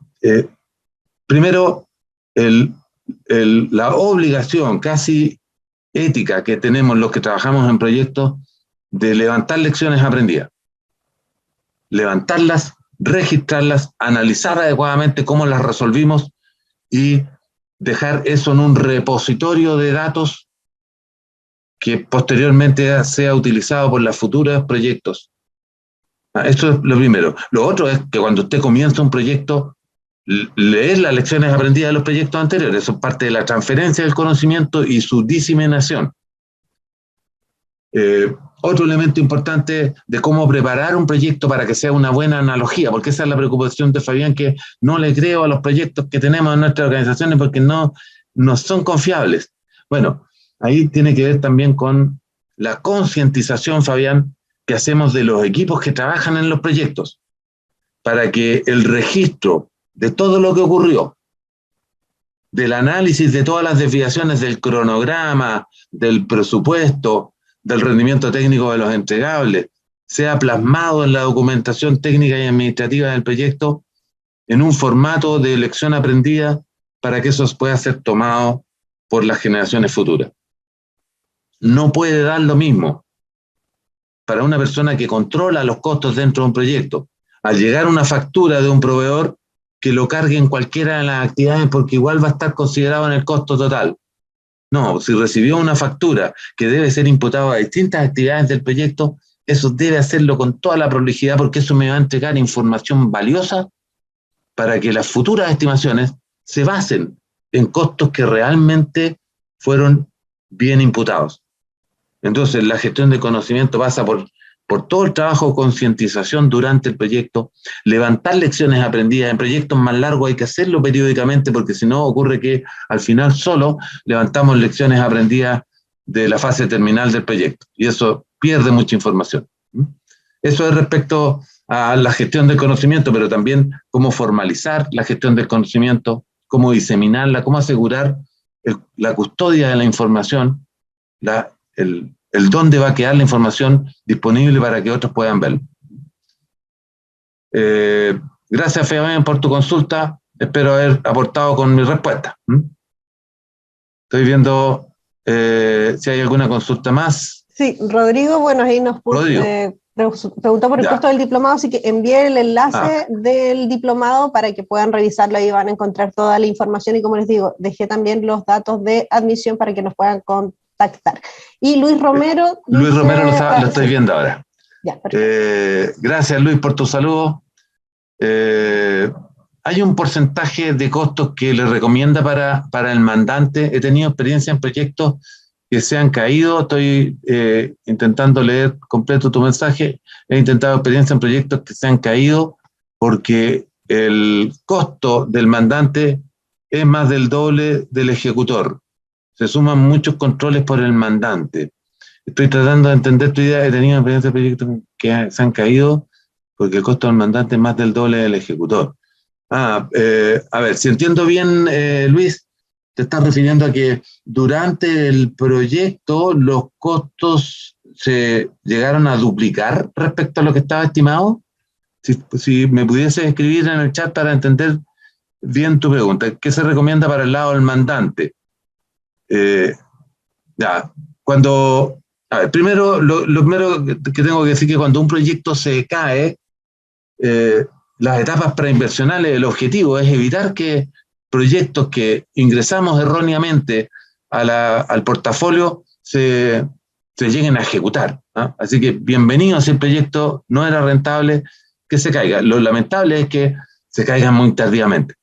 S1: primero, la obligación casi ética que tenemos los que trabajamos en proyectos de levantar lecciones aprendidas. Levantarlas, registrarlas, analizar adecuadamente cómo las resolvimos y dejar eso en un repositorio de datos que posteriormente sea utilizado por los futuros proyectos. Esto es lo primero. Lo otro es que cuando usted comienza un proyecto, leer las lecciones aprendidas de los proyectos anteriores. Eso es parte de la transferencia del conocimiento y su diseminación. Otro elemento importante de cómo preparar un proyecto para que sea una buena analogía, porque esa es la preocupación de Fabián, que no le creo a los proyectos que tenemos en nuestras organizaciones porque no son confiables. Bueno, ahí tiene que ver también con la concientización, Fabián, que hacemos de los equipos que trabajan en los proyectos, para que el registro de todo lo que ocurrió, del análisis de todas las desviaciones del cronograma, del presupuesto, del rendimiento técnico de los entregables, sea plasmado en la documentación técnica y administrativa del proyecto en un formato de lección aprendida para que eso pueda ser tomado por las generaciones futuras. No puede dar lo mismo para una persona que controla los costos dentro de un proyecto, al llegar una factura de un proveedor, que lo cargue en cualquiera de las actividades porque igual va a estar considerado en el costo total. No, si recibió una factura que debe ser imputada a distintas actividades del proyecto, eso debe hacerlo con toda la prolijidad porque eso me va a entregar información valiosa para que las futuras estimaciones se basen en costos que realmente fueron bien imputados. Entonces, la gestión de conocimiento pasa por todo el trabajo de concientización durante el proyecto, levantar lecciones aprendidas. En proyectos más largos hay que hacerlo periódicamente, porque si no ocurre que al final solo levantamos lecciones aprendidas de la fase terminal del proyecto, y eso pierde mucha información. Eso es respecto a la gestión del conocimiento, pero también cómo formalizar la gestión del conocimiento, cómo diseminarla, cómo asegurar la custodia de la información, el dónde va a quedar la información disponible para que otros puedan verlo. Gracias, Fabián, por tu consulta. Espero haber aportado con mi respuesta. Estoy viendo si hay alguna consulta más.
S2: Sí, Rodrigo, bueno, ahí nos puso, preguntó por el costo del diplomado, así que envié el enlace del diplomado para que puedan revisarlo, ahí van a encontrar toda la información, y como les digo, dejé también los datos de admisión para que nos puedan contactar. Y Luis Romero...
S1: Luis Romero lo estoy viendo ahora.
S2: Ya,
S1: gracias, Luis, por tu saludo. Hay un porcentaje de costos que le recomienda para el mandante. He tenido experiencia en proyectos que se han caído. Estoy intentando leer completo tu mensaje. He intentado experiencia en proyectos que se han caído porque el costo del mandante es más del doble del ejecutor. Se suman muchos controles por el mandante. Estoy tratando de entender tu idea. He tenido experiencia en proyectos que se han caído porque el costo del mandante es más del doble del ejecutor. A ver, si entiendo bien, Luis, te estás refiriendo a que durante el proyecto los costos se llegaron a duplicar respecto a lo que estaba estimado. Si me pudieses escribir en el chat para entender bien tu pregunta. ¿Qué se recomienda para el lado del mandante? Primero, lo primero que tengo que decir es que cuando un proyecto se cae, las etapas preinversionales, el objetivo es evitar que proyectos que ingresamos erróneamente al portafolio se lleguen a ejecutar, ¿no? Así que bienvenido si el proyecto no era rentable, que se caiga. Lo lamentable es que se caigan muy tardíamente,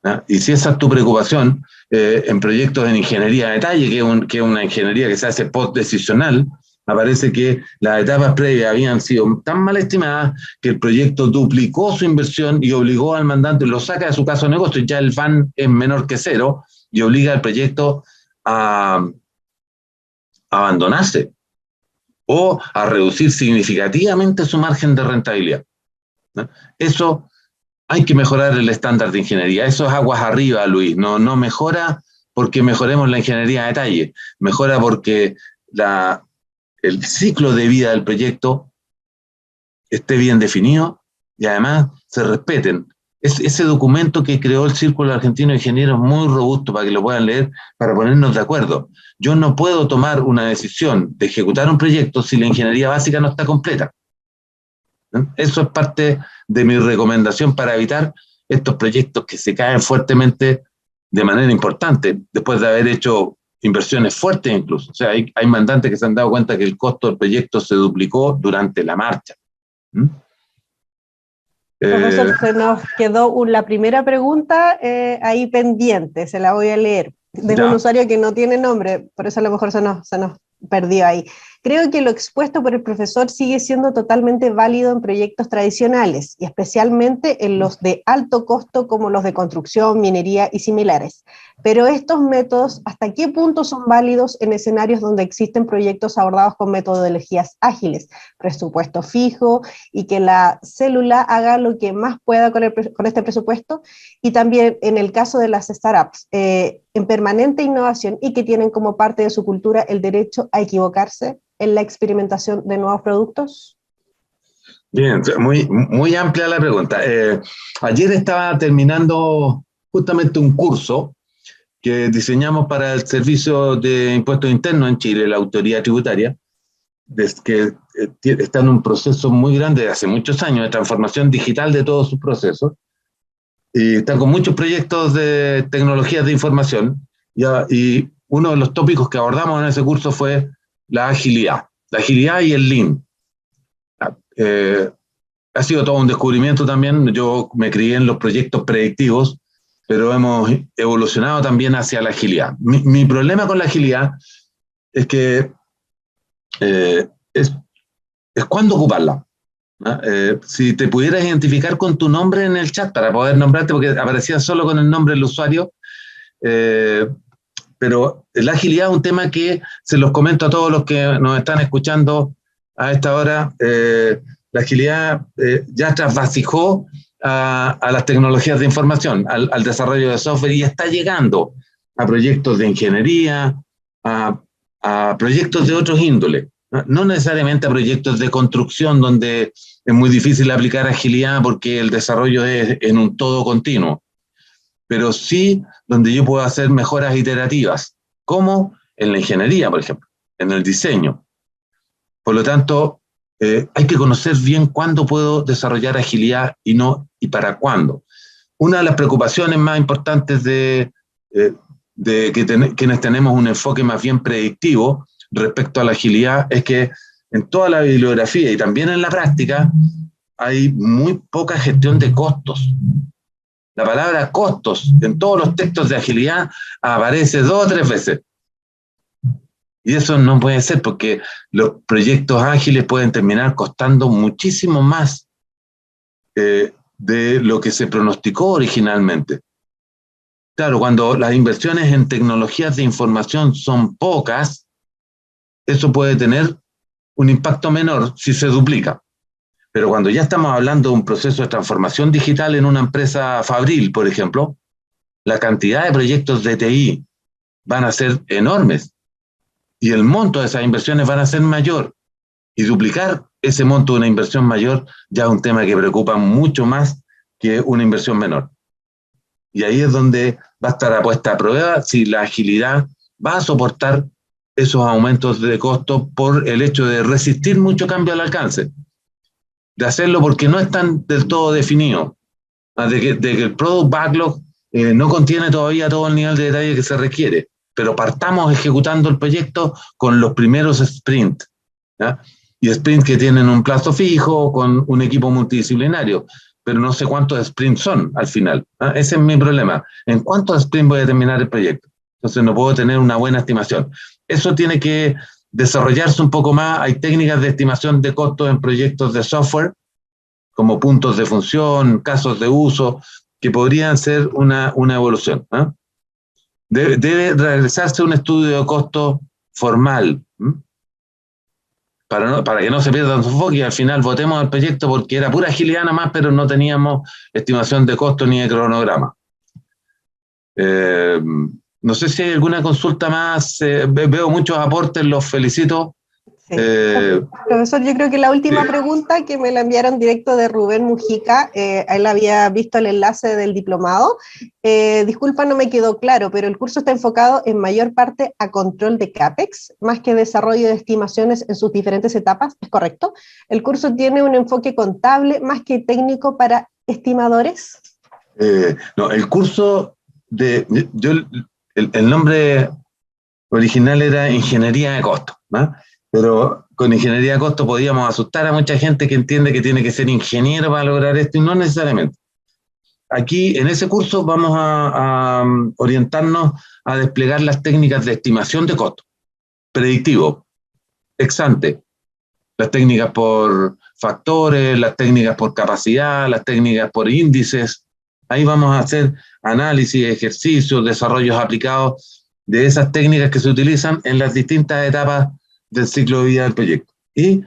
S1: ¿no? Y si esa es tu preocupación, en proyectos en ingeniería de detalle, que es una ingeniería que se hace post-decisional, aparece que las etapas previas habían sido tan mal estimadas que el proyecto duplicó su inversión y obligó al mandante, lo saca de su caso de negocio, ya el VAN es menor que cero, y obliga al proyecto a abandonarse o a reducir significativamente su margen de rentabilidad, ¿no? Eso hay que mejorar el estándar de ingeniería. Eso es aguas arriba, Luis. No mejora porque mejoremos la ingeniería de detalle. Mejora porque el ciclo de vida del proyecto esté bien definido y además se respeten. Ese documento que creó el Círculo Argentino de Ingenieros es muy robusto para que lo puedan leer, para ponernos de acuerdo. Yo no puedo tomar una decisión de ejecutar un proyecto si la ingeniería básica no está completa. Eso es parte de mi recomendación para evitar estos proyectos que se caen fuertemente de manera importante, después de haber hecho inversiones fuertes incluso. O sea, hay mandantes que se han dado cuenta que el costo del proyecto se duplicó durante la marcha.
S2: Profesor, se nos quedó la primera pregunta ahí pendiente, se la voy a leer. De un usuario que no tiene nombre, por eso a lo mejor se nos perdió ahí. Creo que lo expuesto por el profesor sigue siendo totalmente válido en proyectos tradicionales, y especialmente en los de alto costo como los de construcción, minería y similares. Pero estos métodos, ¿hasta qué punto son válidos en escenarios donde existen proyectos abordados con metodologías ágiles, presupuesto fijo, y que la célula haga lo que más pueda con este presupuesto? Y también en el caso de las startups, en permanente innovación y que tienen como parte de su cultura el derecho a equivocarse en la experimentación de nuevos productos?
S1: Bien, muy amplia la pregunta. Ayer estaba terminando justamente un curso que diseñamos para el Servicio de Impuestos Internos en Chile, la Autoridad Tributaria, que está en un proceso muy grande de hace muchos años de transformación digital de todos sus procesos, y está con muchos proyectos de tecnologías de información, y uno de los tópicos que abordamos en ese curso fue la agilidad y el Lean. ha sido todo un descubrimiento también. Yo me crié en los proyectos predictivos, pero hemos evolucionado también hacia la agilidad. Mi problema con la agilidad es que es cuándo ocuparla. ¿No? Si te pudieras identificar con tu nombre en el chat para poder nombrarte, porque aparecía solo con el nombre del usuario, pero la agilidad es un tema que se los comento a todos los que nos están escuchando a esta hora. La agilidad ya trasvasijó a las tecnologías de información, al desarrollo de software, y está llegando a proyectos de ingeniería, a proyectos de otros índoles. No necesariamente a proyectos de construcción donde es muy difícil aplicar agilidad porque el desarrollo es en un todo continuo, pero sí donde yo puedo hacer mejoras iterativas, como en la ingeniería, por ejemplo, en el diseño. Por lo tanto, hay que conocer bien cuándo puedo desarrollar agilidad y para cuándo. Una de las preocupaciones más importantes de quienes tenemos un enfoque más bien predictivo respecto a la agilidad es que en toda la bibliografía y también en la práctica hay muy poca gestión de costos. La palabra costos en todos los textos de agilidad aparece 2 o 3 veces. Y eso no puede ser porque los proyectos ágiles pueden terminar costando muchísimo más de lo que se pronosticó originalmente. Claro, cuando las inversiones en tecnologías de información son pocas, eso puede tener un impacto menor si se duplica. Pero cuando ya estamos hablando de un proceso de transformación digital en una empresa fabril, por ejemplo, la cantidad de proyectos de TI van a ser enormes y el monto de esas inversiones van a ser mayor. Y duplicar ese monto de una inversión mayor ya es un tema que preocupa mucho más que una inversión menor. Y ahí es donde va a estar puesta a prueba si la agilidad va a soportar esos aumentos de costo por el hecho de resistir mucho cambio al alcance. De hacerlo porque no están del todo definidos, de que el product backlog no contiene todavía todo el nivel de detalle que se requiere, pero partamos ejecutando el proyecto con los primeros sprints, ¿ya? Y sprints que tienen un plazo fijo, con un equipo multidisciplinario, pero no sé cuántos sprints son al final, ¿ya? Ese es mi problema. ¿En cuántos sprints voy a terminar el proyecto? Entonces no puedo tener una buena estimación. Eso tiene que desarrollarse un poco más. Hay técnicas de estimación de costos en proyectos de software, como puntos de función, casos de uso, que podrían ser una evolución. Debe realizarse un estudio de costo formal, para que no se pierda su enfoque y al final votemos el proyecto porque era pura agilidad nada más, pero no teníamos estimación de costo ni de cronograma. No sé si hay alguna consulta más. Veo muchos aportes, los felicito.
S2: Sí. Profesor, yo creo que la última pregunta que me la enviaron directo de Rubén Mujica, él había visto el enlace del diplomado. Disculpa, no me quedó claro, pero el curso está enfocado en mayor parte a control de CAPEX, más que desarrollo de estimaciones en sus diferentes etapas, ¿es correcto? ¿El curso tiene un enfoque contable más que técnico para estimadores?
S1: No, el curso el nombre original era Ingeniería de Costo, ¿no? Pero con ingeniería de costo podíamos asustar a mucha gente que entiende que tiene que ser ingeniero para lograr esto, y no necesariamente. Aquí, en ese curso, vamos a orientarnos a desplegar las técnicas de estimación de costo, predictivo, ex ante, las técnicas por factores, las técnicas por capacidad, las técnicas por índices. Ahí vamos a hacer análisis, ejercicios, desarrollos aplicados de esas técnicas que se utilizan en las distintas etapas del ciclo de vida del proyecto. Y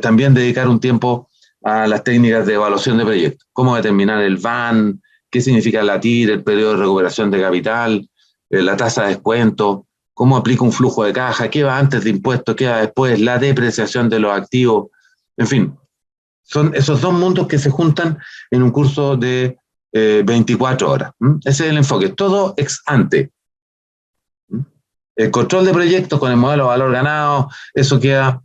S1: también dedicar un tiempo a las técnicas de evaluación de proyectos. Cómo determinar el VAN, qué significa la TIR, el periodo de recuperación de capital, la tasa de descuento, cómo aplica un flujo de caja, qué va antes de impuestos, qué va después, la depreciación de los activos. En fin, son esos 2 mundos que se juntan en un curso de 24 horas. Ese es el enfoque, todo ex ante. El control de proyectos con el modelo de valor ganado, eso queda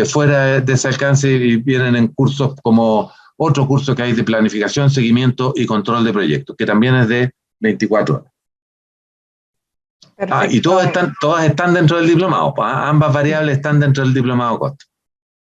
S1: fuera de ese alcance y vienen en cursos como otro curso que hay de planificación, seguimiento y control de proyectos, que también es de 24 horas. Y todas están dentro del diplomado, ambas variables están dentro del diplomado costo.